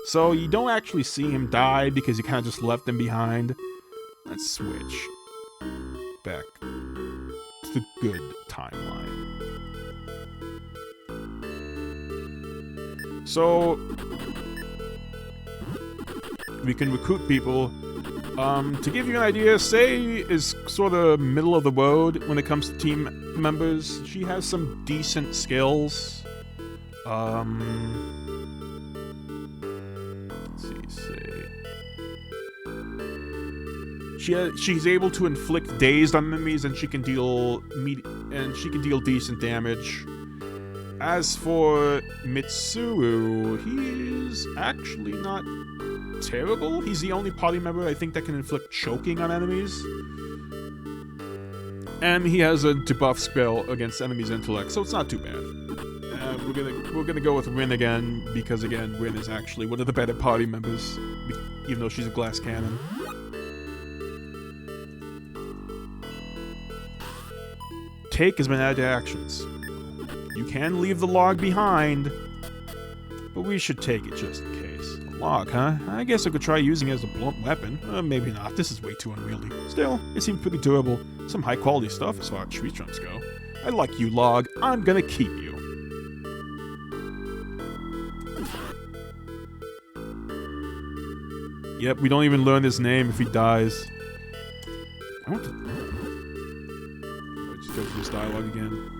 So you don't actually see him die because you kind of just left him behind. Let's switch back to the good timeline. So we can recruit people. To give you an idea, Sei is sort of middle of the road when it comes to team members. She has some decent skills. Let's see, Sei. She's able to inflict dazed on enemies, and she can deal decent damage. As for Mitsuru, he's actually not terrible. He's the only party member I think that can inflict choking on enemies. And he has a debuff spell against enemies' intellect, so it's not too bad. We're gonna go with Rin again, because again, Rin is actually one of the better party members. even though she's a glass cannon. Take has been added to actions. You can leave the log behind, but we should take it just in case. A log, huh? I guess I could try using it as a blunt weapon. Maybe not. This is way too unwieldy. Still, it seems pretty durable. Some high quality stuff as far as tree trunks go. I like you, log. I'm gonna keep you. Yep, we don't even learn his name if he dies. I want to... Let's just go through this dialogue again.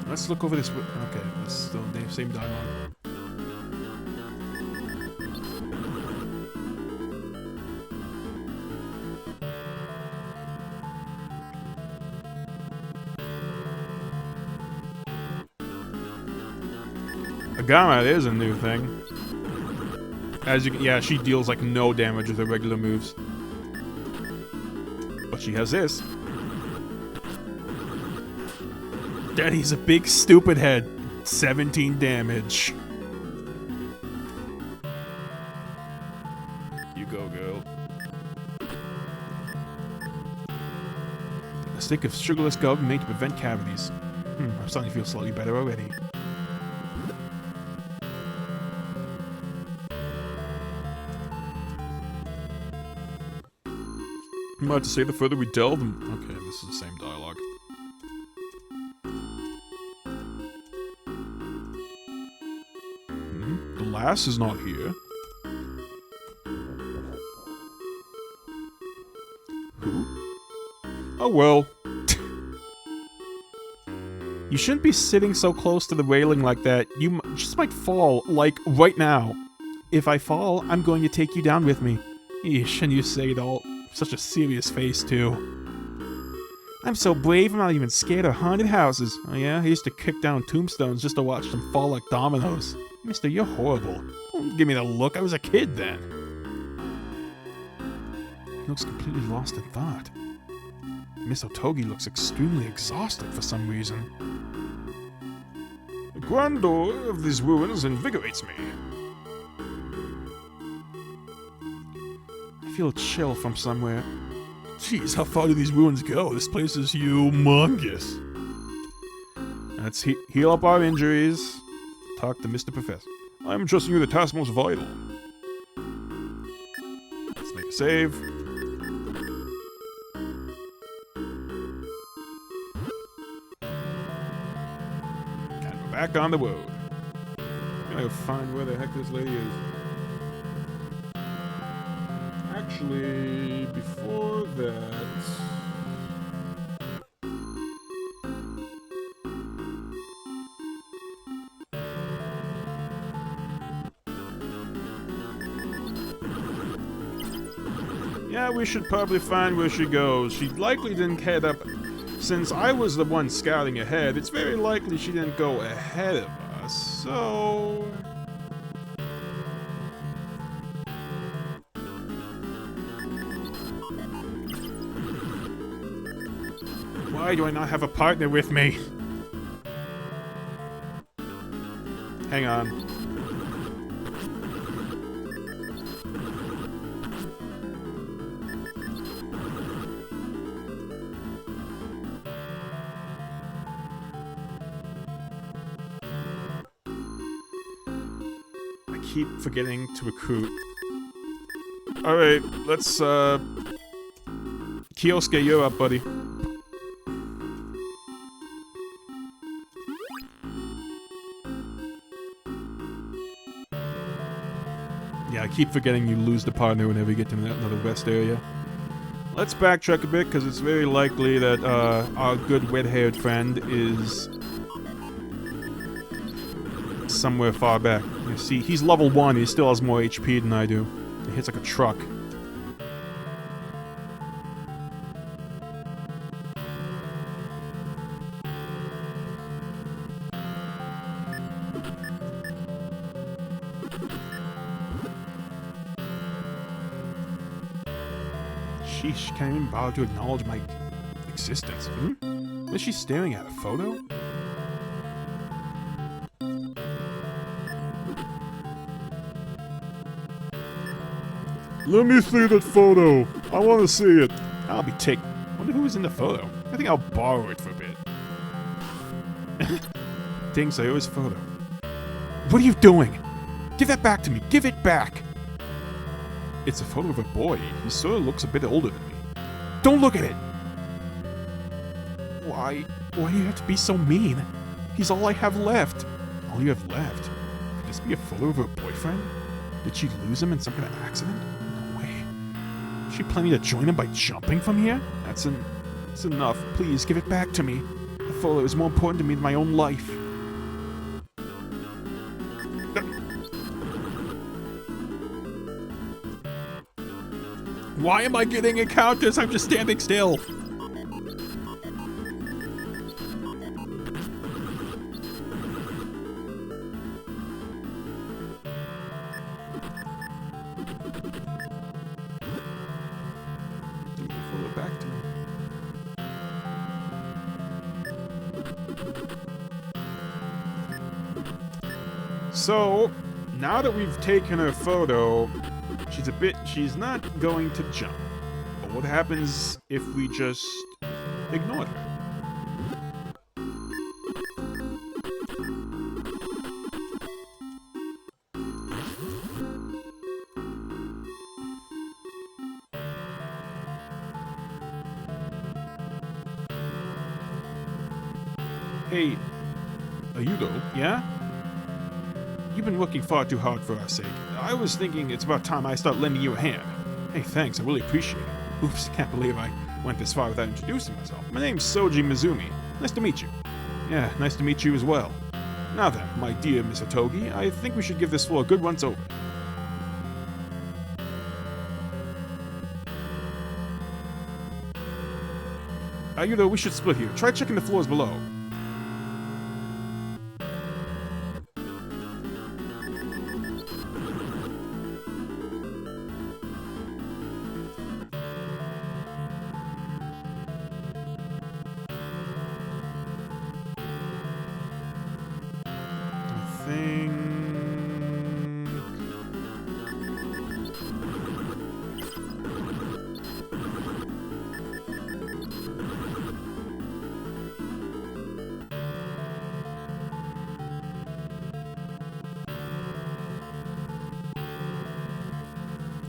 Let's look over this. Okay, that's still the same dialogue. Agama is a new thing. As you, yeah, she deals like no damage with her regular moves, but she has this. Daddy's a big stupid head. 17 damage. You go, girl. A stick of sugarless gum made to prevent cavities. I'm starting to feel slightly better already. I'm about to say the further we delve... Okay, this is the same dialogue. The lass is not here. Who? Oh well. You shouldn't be sitting so close to the railing like that. You just might fall, like, right now. If I fall, I'm going to take you down with me. Eesh, and you say it all. Such a serious face, too. I'm so brave, I'm not even scared of haunted houses. Oh yeah? I used to kick down tombstones just to watch them fall like dominoes. Mister, you're horrible. Don't give me the look, I was a kid then. He looks completely lost in thought. Miss Otogi looks extremely exhausted for some reason. The grandeur of these ruins invigorates me. I feel a chill from somewhere. Jeez, how far do these ruins go? This place is humongous. Let's heal up our injuries. Talk to Mr. Professor. I'm trusting you the task most vital. Let's make a save. And we're back on the road. I'm gonna find where the heck this lady is. Actually, before that... Yeah, we should probably find where she goes. She likely didn't head up... Since I was the one scouting ahead, it's very likely she didn't go ahead of us, so... Why do I not have a partner with me? Hang on. I keep forgetting to recruit. Alright, let's, Kyosuke, you're up, buddy. Yeah, I keep forgetting you lose the partner whenever you get to another west area. Let's backtrack a bit, because it's very likely that our good red-haired friend is somewhere far back. You see, he's level 1. He still has more HP than I do. He hits like a truck. She can't even bother to acknowledge my existence. Is she staring at a photo? Let me see that photo. I want to see it. I'll be taking. Wonder who was in the photo. I think I'll borrow it for a bit. Ding Sayo's photo. What are you doing? Give that back to me. Give it back. It's a photo of a boy. He sort of looks a bit older than me. Don't look at it! Why do you have to be so mean? He's all I have left. All you have left? Could this be a photo of her boyfriend? Did she lose him in some kind of accident? No way. Is she planning to join him by jumping from here? That's enough. Please, give it back to me. The photo is more important to me than my own life. Why am I getting encounters? I'm just standing still. Back to me. So, now that we've taken her photo, she's not going to jump. But what happens if we just ignore her? Hey, Ayudo, yeah? You've been working far too hard for our sake. I was thinking it's about time I start lending you a hand. Hey, thanks, I really appreciate it. Oops, can't believe I went this far without introducing myself. My name's Soji Mizumi. Nice to meet you. Yeah, nice to meet you as well. Now then, my dear Miss Otogi, I think we should give this floor a good once over. Ayudo, we should split here. Try checking the floors below.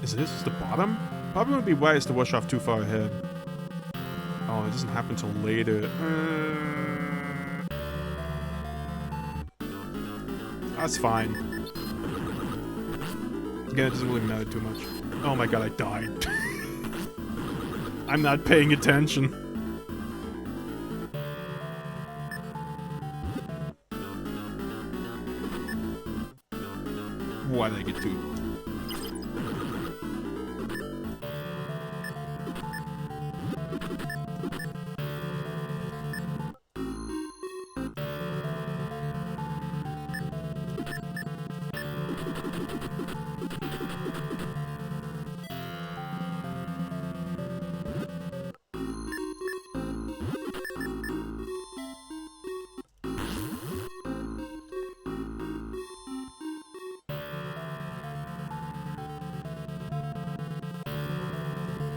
Is this the bottom? Probably wouldn't be wise to rush off too far ahead. Oh, it doesn't happen till later. That's fine. Again, it doesn't really matter too much. Oh my god, I died. I'm not paying attention. Why did I get to?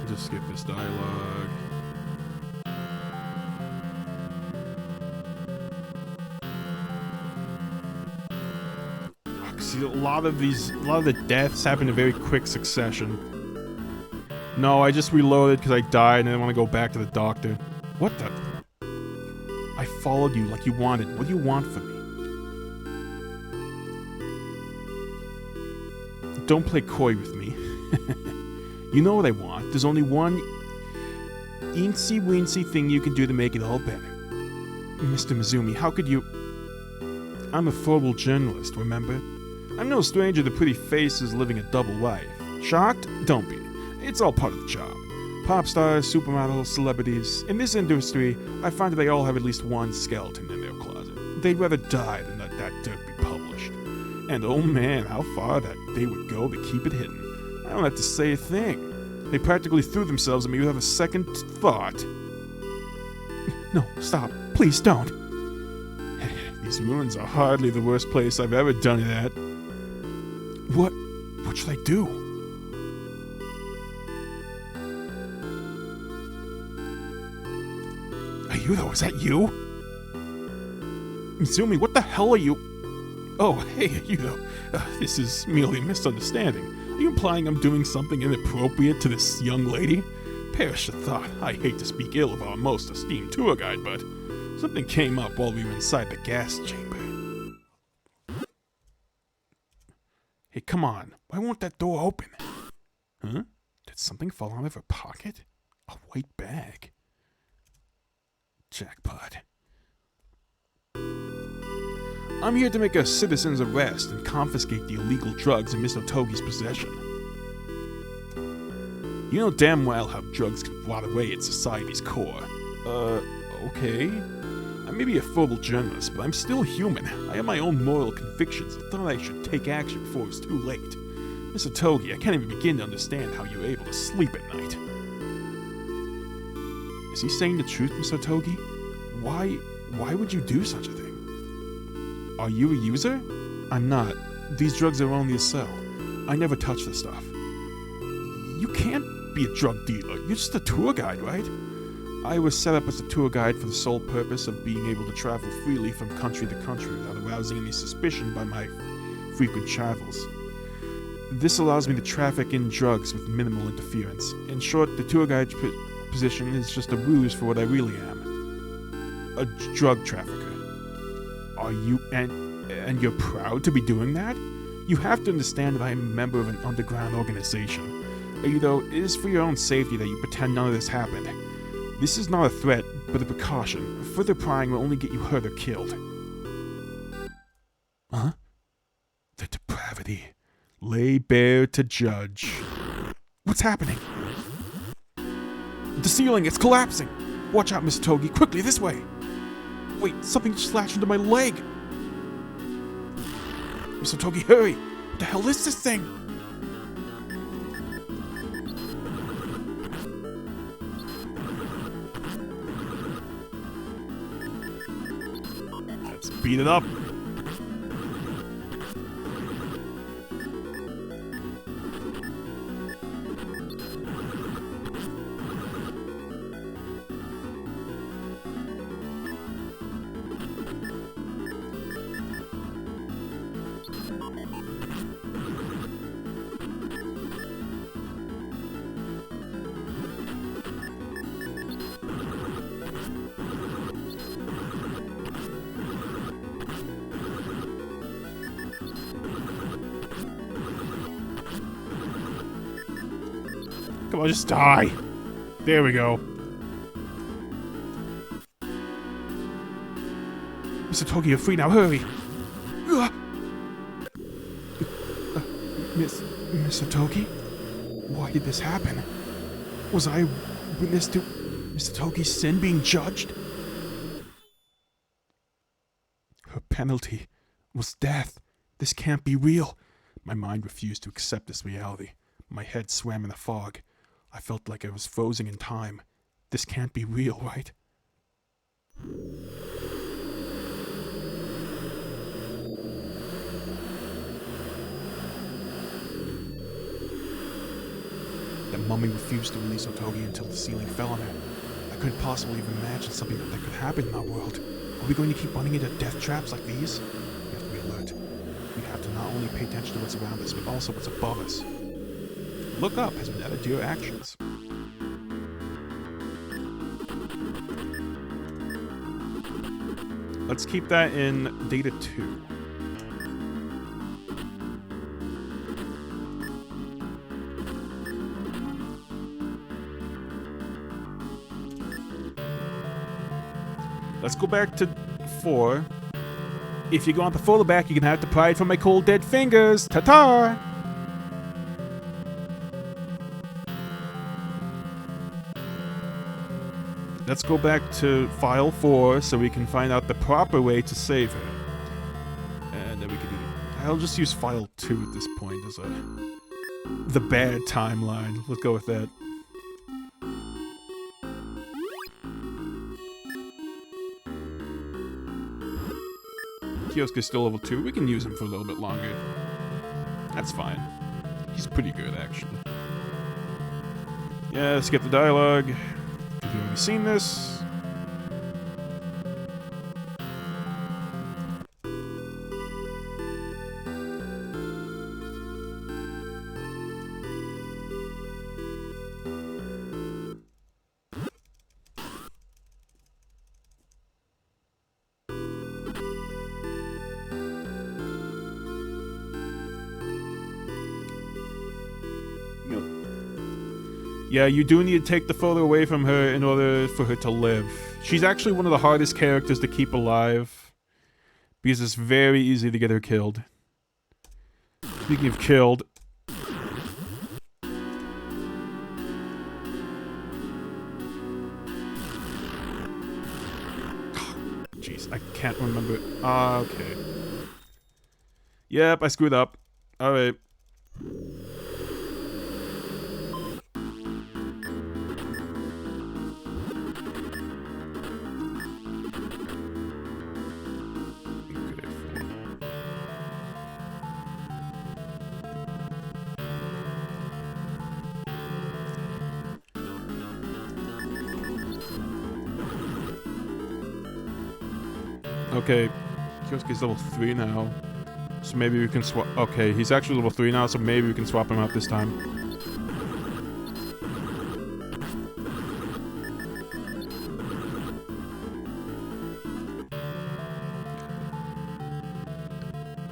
Just skip this dialogue. See, a lot of the deaths happen in very quick succession. No, I just reloaded because I died and I want to go back to the doctor. What the? I followed you like you wanted. What do you want from me? Don't play coy with me. You know what I want. There's only one eensy-weensy thing you can do to make it all better. Mr. Mizumi, how could you... I'm a formal journalist, remember? I'm no stranger to pretty faces living a double life. Shocked? Don't be. It's all part of the job. Pop stars, supermodels, celebrities. In this industry, I find that they all have at least one skeleton in their closet. They'd rather die than let that dirt be published. And oh man, how far that they would go to keep it hidden. I don't have to say a thing. They practically threw themselves at me without a second thought. No, stop. Please don't. These ruins are hardly the worst place I've ever done it at. What should I do? Heru, is that you? Izumi, what the hell are you? Oh, hey, Heru. This is merely a misunderstanding. Are you implying I'm doing something inappropriate to this young lady? Perish the thought. I hate to speak ill of our most esteemed tour guide, but something came up while we were inside the gas chamber. Hey, come on. Why won't that door open? Huh? Did something fall out of her pocket? A white bag. Jackpot. I'm here to make a citizen's arrest and confiscate the illegal drugs in Miss Otogi's possession. You know damn well how drugs can rot away at society's core. Okay. I may be a formal journalist, but I'm still human. I have my own moral convictions and thought I should take action before it's too late. Miss Otogi, I can't even begin to understand how you're able to sleep at night. Is he saying the truth, Miss Otogi? Why would you do such a thing? Are you a user? I'm not. These drugs are only a sell. I never touch the stuff. You can't be a drug dealer. You're just a tour guide, right? I was set up as a tour guide for the sole purpose of being able to travel freely from country to country without arousing any suspicion by my frequent travels. This allows me to traffic in drugs with minimal interference. In short, the tour guide position is just a ruse for what I really am. A drug trafficker. Are you, and you're proud to be doing that? You have to understand that I am a member of an underground organization. Though it is for your own safety that you pretend none of this happened. This is not a threat, but a precaution. Further prying will only get you hurt or killed. Huh? The depravity. Lay bare to judge. What's happening? The ceiling, it's collapsing! Watch out, Miss Togi, quickly, this way! Wait, something just latched into my leg! Miss Togi, hurry! What the hell is this thing? Let's beat it up! Come on, just die. There we go. Mr. Togi, you're free now. Hurry. Mr. Togi? Why did this happen? Was I witness to Mr. Togi's sin being judged? Her penalty was death. This can't be real. My mind refused to accept this reality. My head swam in a fog. I felt like I was frozen in time. This can't be real, right? The mummy refused to release Otogi until the ceiling fell on her. I couldn't possibly even imagine something that could happen in our world. Are we going to keep running into death traps like these? We have to be alert. We have to not only pay attention to what's around us, but also what's above us. Look up has been added to your actions. Let's keep that in Data 2. Let's go back to 4. If you go on the folder back, you can have to pry it from my cold dead fingers. Ta-ta! Let's go back to file 4 so we can find out the proper way to save her. And then we can do... I'll just use file 2 at this point as the bad timeline. Let's go with that. Kyosuke's still level 2. We can use him for a little bit longer. That's fine. He's pretty good, actually. Yeah, skip the dialogue. Have you already seen this? Yeah, you do need to take the photo away from her in order for her to live. She's actually one of the hardest characters to keep alive, because it's very easy to get her killed. Speaking of killed... Jeez, I can't remember... okay. Yep, I screwed up. Alright. Okay, Kyosuke's level 3 now, so maybe we can swap... Okay, he's actually level 3 now, so maybe we can swap him out this time.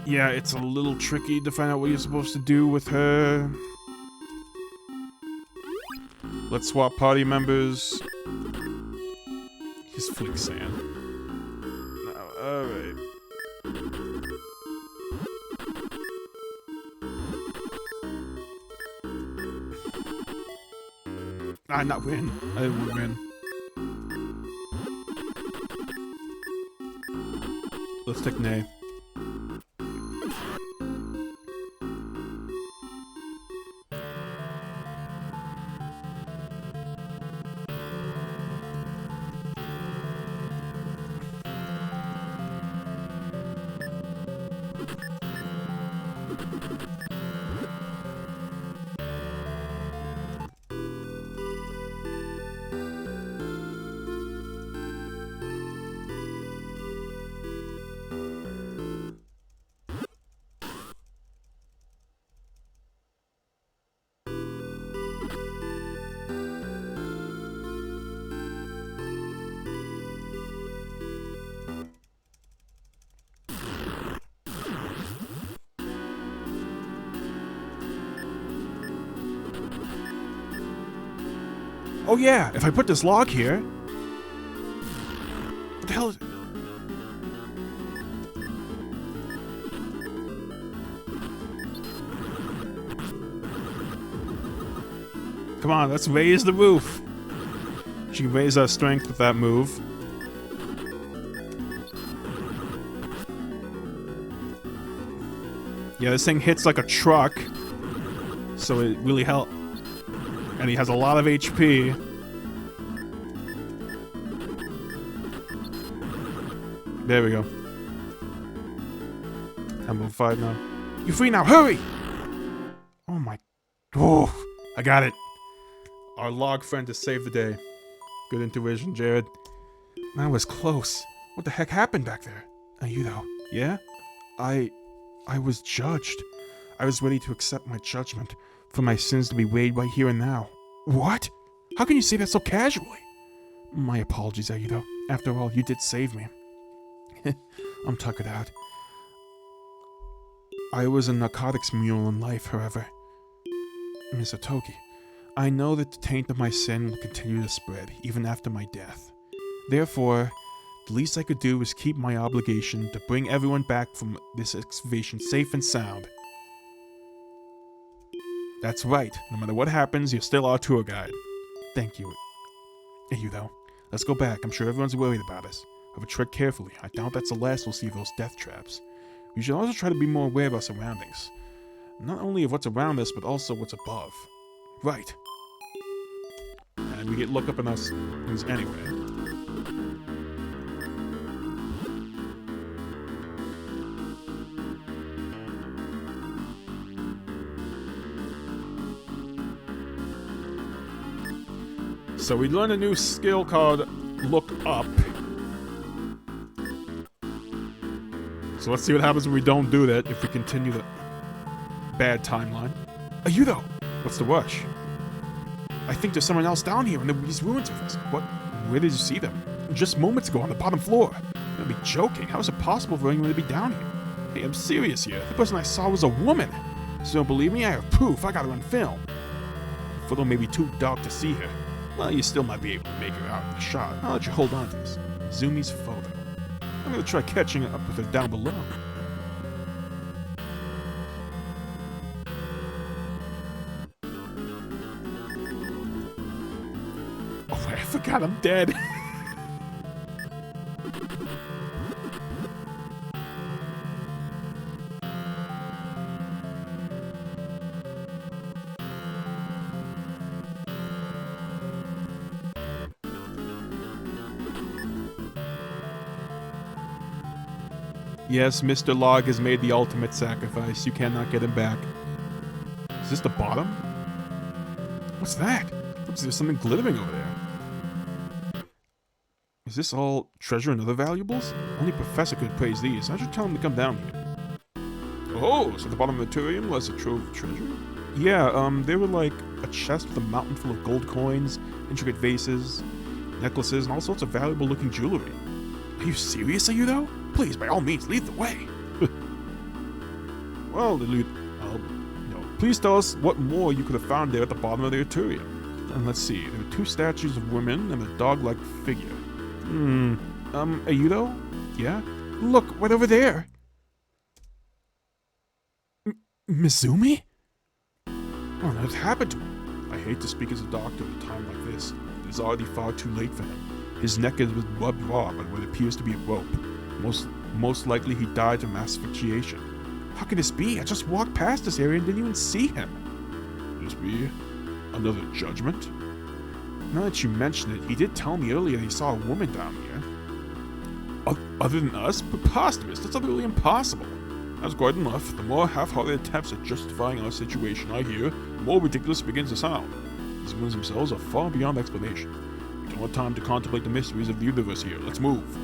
Yeah, it's a little tricky to find out what you're supposed to do with her. Let's swap party members. He's Flick Sand. Alright. Not win. I didn't want to win. Let's take Nay. Oh yeah, if I put this log here... What the hell is... Come on, let's raise the roof. She can raise our strength with that move. Yeah, this thing hits like a truck, so it really helps. And he has a lot of HP. There we go. I'm level 5 now. You're free now, hurry! Oh my... Oh, I got it. Our log friend has saved the day. Good intuition, Jared. That was close. What the heck happened back there? You though, yeah? I was judged. I was ready to accept my judgment, for my sins to be weighed right here and now. What? How can you say that so casually? My apologies, Ayudo. After all, you did save me. I'm tuckered out. I was a narcotics mule in life, however. Miss Otogi, I know that the taint of my sin will continue to spread, even after my death. Therefore, The least I could do is keep my obligation to bring everyone back from this excavation safe and sound. That's right. No matter what happens, you're still our tour guide. Thank you. Hey, you though. Let's go back. I'm sure everyone's worried about us. However, tread carefully. I doubt that's the last we'll see of those death traps. We should also try to be more aware of our surroundings. Not only of what's around us, but also what's above. Right. And we get look up in us things anyway. So we learned a new skill called Look Up. So let's see what happens when we don't do that, if we continue the bad timeline. Are you though? What's the rush? I think there's someone else down here in these ruins with us. What? Where did you see them? Just moments ago on the bottom floor. You'll be joking. How is it possible for anyone to be down here? Hey, I'm serious here. The person I saw was a woman. So don't believe me? I have proof. I got her on film. The photo may be too dark to see her. Well, you still might be able to make her out in the shot. I'll let you hold on to this. Zumi's photo. I'm gonna try catching up with her down below. Oh, I forgot I'm dead. Yes, Mr. Log has made the ultimate sacrifice. You cannot get him back. Is this the bottom? What's that? Looks like there's something glittering over there. Is this all treasure and other valuables? Only Professor could praise these. I should tell him to come down here. Oh, so the bottom of the terrarium was a trove of treasure? Yeah, they were like a chest with a mountain full of gold coins, intricate vases, necklaces, and all sorts of valuable looking jewelry. Are you serious, are you though? Please, by all means, lead the way. Well, please tell us what more you could have found there at the bottom of the terrarium. And let's see, there were 2 statues of women and a dog-like figure. Are you though? Yeah? Look, right over there. Mizumi? What on earth happened to him? I hate to speak as a doctor at a time like this. It is already far too late for him. His neck was rubbed raw by what appears to be a rope. Most likely he died from asphyxiation. How can this be? I just walked past this area and didn't even see him. Could this be another judgment? Now that you mention it, he did tell me earlier that he saw a woman down here. Other than us? Preposterous. That's utterly impossible. That's quite enough. The more half-hearted attempts at justifying our situation I hear, the more ridiculous it begins to sound. These women themselves are far beyond explanation. We don't have time to contemplate the mysteries of the universe here. Let's move.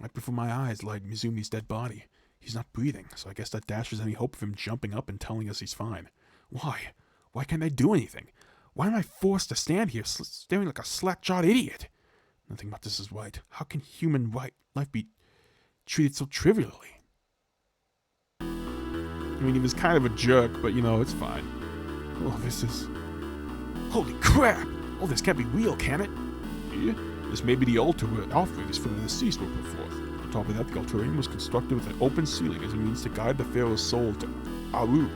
Right before my eyes lied Mizumi's dead body. He's not breathing, so I guess that dashes any hope of him jumping up and telling us he's fine. Why? Why can't I do anything? Why am I forced to stand here staring like a slack-jawed idiot? Nothing about this is right. How can human life be treated so trivially? I mean, he was kind of a jerk, but it's fine. Oh, this is... Holy crap! Oh, this can't be real, can it? Yeah. This may be the altar where offerings for the deceased were put forth. On top of that, the altarium was constructed with an open ceiling as a means to guide the pharaoh's soul to Heru,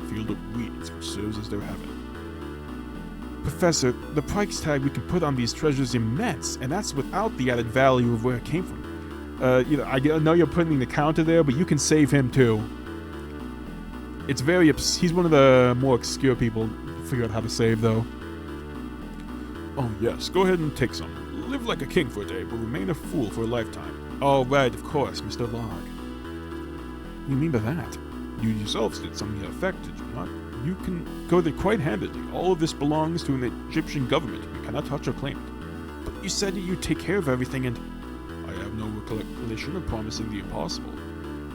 field of weeds, which serves as their heaven. Professor, the price tag we can put on these treasures is immense, and that's without the added value of where it came from. I know you're putting the counter there, but you can save him too. It's very he's one of the more obscure people to figure out how to save, though. Oh yes, go ahead and take some. Live like a king for a day, but remain a fool for a lifetime. Oh, right, of course, Mr. Log. What do you mean by that? You yourselves did something to that effect, did you not? You can go there quite handedly. All of this belongs to an Egyptian government. We cannot touch or claim it. But you said that you'd take care of everything and... I have no recollection of promising the impossible.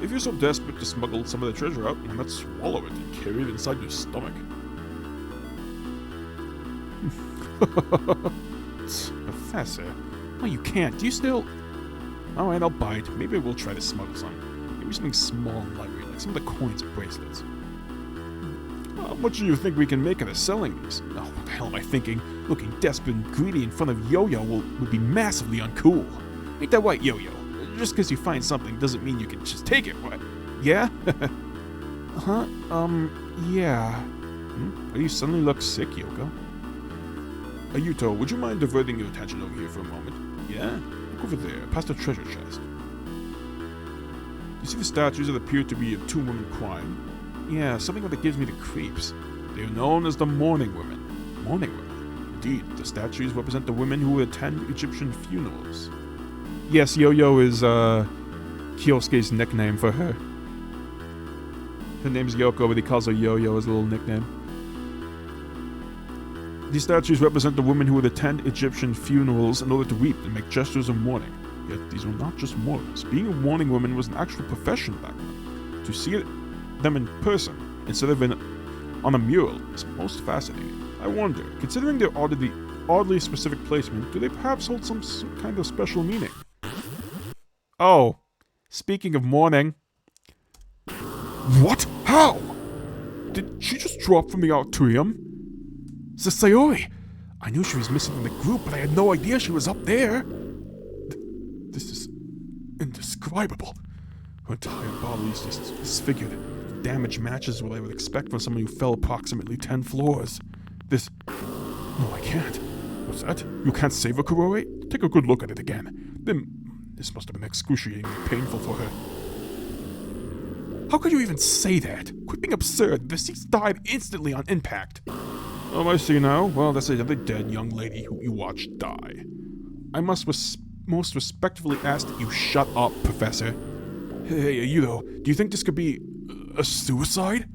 If you're so desperate to smuggle some of the treasure out, why not swallow it and carry it inside your stomach? Professor? No, you can't. Do you still... Alright, I'll bite. Maybe we'll try to smuggle some. Maybe something small and lightweight, like some of the coins and bracelets. How much do you think we can make out of selling these? Oh, what the hell am I thinking? Looking desperate and greedy in front of Yo-Yo would be massively uncool. Ain't that right, Yo-Yo? Just because you find something doesn't mean you can just take it, right? Yeah? Huh? Yeah. Why do you suddenly look sick, Yoko? Yuto, would you mind diverting your attention over here for a moment? Yeah? Look over there, past the treasure chest. You see the statues that appear to be of two women crying? Yeah, something that gives me the creeps. They are known as the mourning women. Mourning women? Indeed, the statues represent the women who attend Egyptian funerals. Yes, Yo-Yo is, Kyosuke's nickname for her. Her name's Yoko, but he calls her Yo-Yo as a little nickname. These statues represent the women who would attend Egyptian funerals in order to weep and make gestures of mourning. Yet these were not just mourners. Being a mourning woman was an actual profession back then. To see them in person, instead of on a mural, is most fascinating. I wonder, considering their oddly specific placement, do they perhaps hold some kind of special meaning? Oh, speaking of mourning... What? How? Did she just drop from the atrium? Sayori! I knew she was missing from the group, but I had no idea she was up there. This is indescribable. Her entire body is just disfigured. The damage matches what I would expect from someone who fell approximately 10 floors. This... No, I can't. What's that? You can't save her, Kuroe? Take a good look at it again. This must have been excruciatingly painful for her. How could you even say that? Quit being absurd. The deceased died instantly on impact. Oh, I see now. Well, that's another dead young lady who you watched die. I must most respectfully ask that you shut up, Professor. Hey, Yudo, do you think this could be a suicide?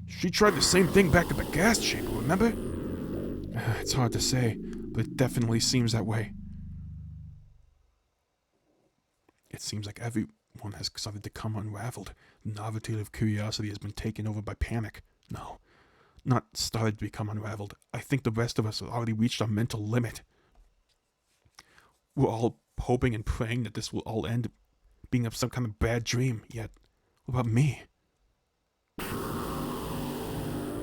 She tried the same thing back at the gas chamber, remember? It's hard to say, but it definitely seems that way. It seems like everyone has started to come unraveled. The novelty of curiosity has been taken over by panic. No, not started to become unraveled. I think the rest of us have already reached our mental limit. We're all hoping and praying that this will all end being some kind of bad dream. Yet, what about me?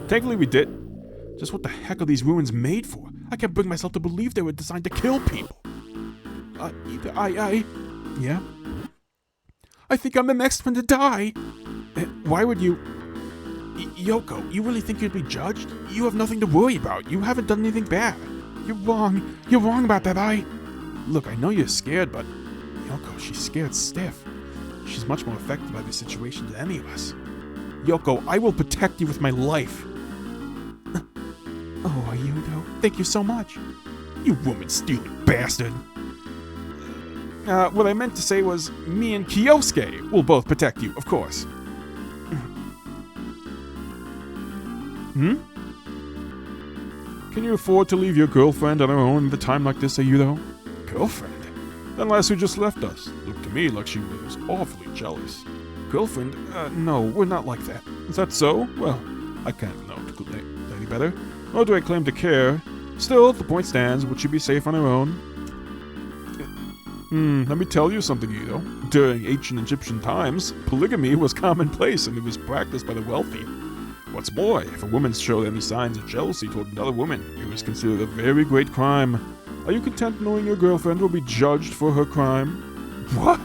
Thankfully we did. Just what the heck are these ruins made for? I can't bring myself to believe they were designed to kill people. Yeah? I think I'm the next one to die. Why would you... Yoko, you really think you'd be judged? You have nothing to worry about. You haven't done anything bad. You're wrong. You're wrong about that, Look, I know you're scared, but... Yoko, she's scared stiff. She's much more affected by this situation than any of us. Yoko, I will protect you with my life. Oh, Yudo, thank you so much. You woman-stealing bastard. What I meant to say was, me and Kyosuke will both protect you, of course. Can you afford to leave your girlfriend on her own at a time like this, Yudo? Girlfriend? That lass who just left us. Looked to me like she was awfully jealous. Girlfriend? No, we're not like that. Is that so? Well, I can't know any better. Nor do I claim to care. Still, the point stands, would she be safe on her own? Let me tell you something, Yudo. During ancient Egyptian times, polygamy was commonplace and it was practiced by the wealthy. What's more, if a woman showed any signs of jealousy toward another woman, it was considered a very great crime. Are you content knowing your girlfriend will be judged for her crime? What?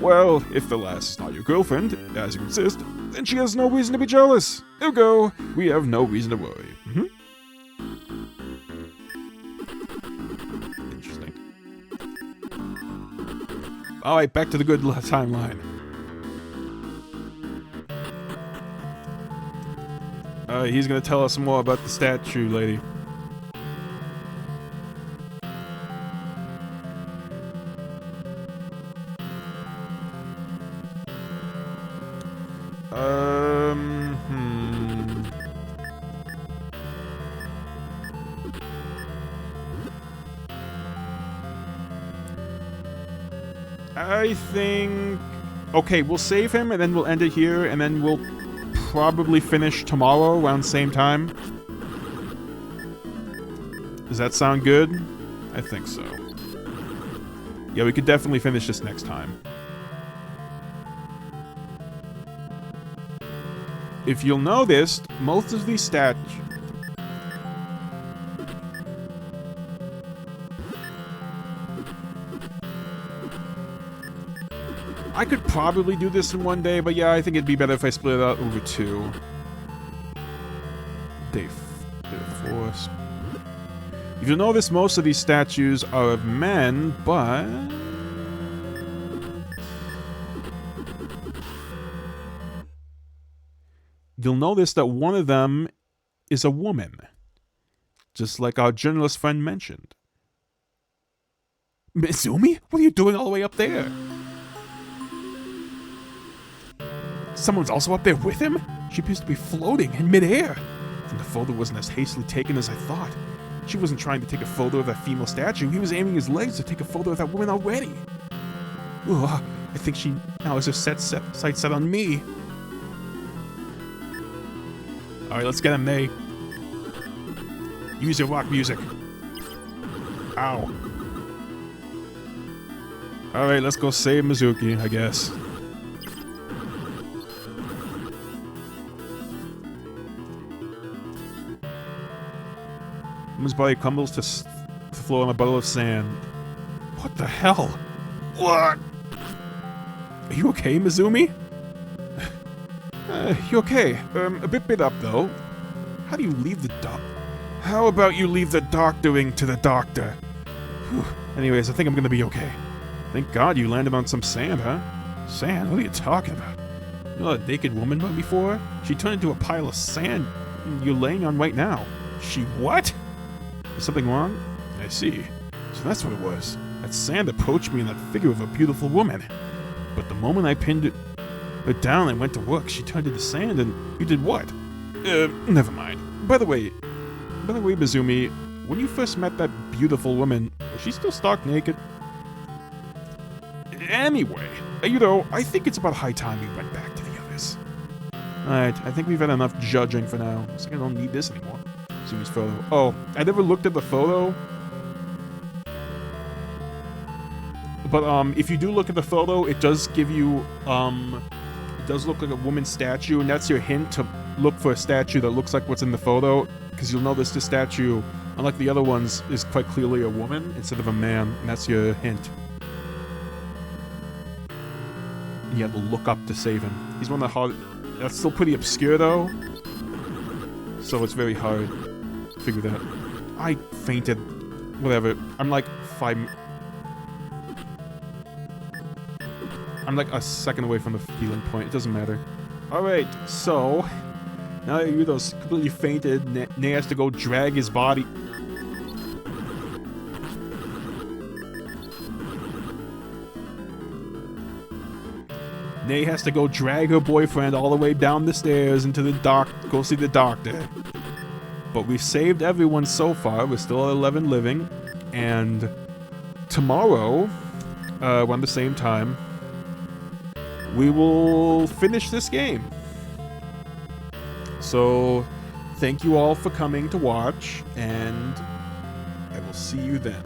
Well, if the lass is not your girlfriend, as you insist, then she has no reason to be jealous. Ergo, we have no reason to worry. Interesting. Alright, back to the good timeline. He's gonna tell us more about the statue lady. I think... Okay, we'll save him, and then we'll end it here, and then we'll probably finish tomorrow around the same time. Does that sound good? I think so. Yeah, we could definitely finish this next time. if you'll notice, most of these statues... I could probably do this in one day, but yeah, I think it'd be better if I split it out over 2. Day 4. If you'll notice, most of these statues are of men, but... you'll notice that one of them is a woman. Just like our journalist friend mentioned. Mizumi? What are you doing all the way up there? Someone's also up there with him? She appears to be floating in midair. And the photo wasn't as hastily taken as I thought. She wasn't trying to take a photo of that female statue. He was aiming his legs to take a photo of that woman already. Ooh, I think she now has her sight set on me. Alright, let's get him, May. Use your rock music. Ow. Alright, let's go save Mizuki, I guess. Woman's body crumbles to floor on a puddle of sand. What the hell? What? Are you okay, Mizumi? You okay? A bit beat up, though. How do you leave the doc? How about you leave the doctoring to the doctor? Whew. Anyways, I think I'm gonna be okay. Thank God you landed on some sand, huh? Sand? What are you talking about? You know that naked woman before? She turned into a pile of sand you're laying on right now. She what? Is something wrong? I see. So that's what it was. That sand approached me in that figure of a beautiful woman. But the moment I pinned it down and went to work, she turned into sand and you did what? Never mind. By the way, Mizumi, when you first met that beautiful woman, was she still stark naked? Anyway, you know, I think it's about high time we went back to the others. Alright, I think we've had enough judging for now. Looks like I don't need this anymore. Mizumi's photo. Oh, I never looked at the photo. But, if you do look at the photo, it does give you, it does look like a woman's statue, and that's your hint to look for a statue that looks like what's in the photo, because you'll notice this statue, unlike the other ones, is quite clearly a woman instead of a man, and that's your hint. And you have to look up to save him. He's one of the hard... That's still pretty obscure, though, so it's very hard to figure that out. I fainted. Whatever. I'm like a second away from the healing point. It doesn't matter. Alright, so... now that Yudo's completely fainted, Ney has to go drag his body... Ney has to go drag her boyfriend all the way down the stairs into the go see the doctor. But we've saved everyone so far. We're still at 11 living. And tomorrow, around the same time, we will finish this game. So, thank you all for coming to watch, and I will see you then.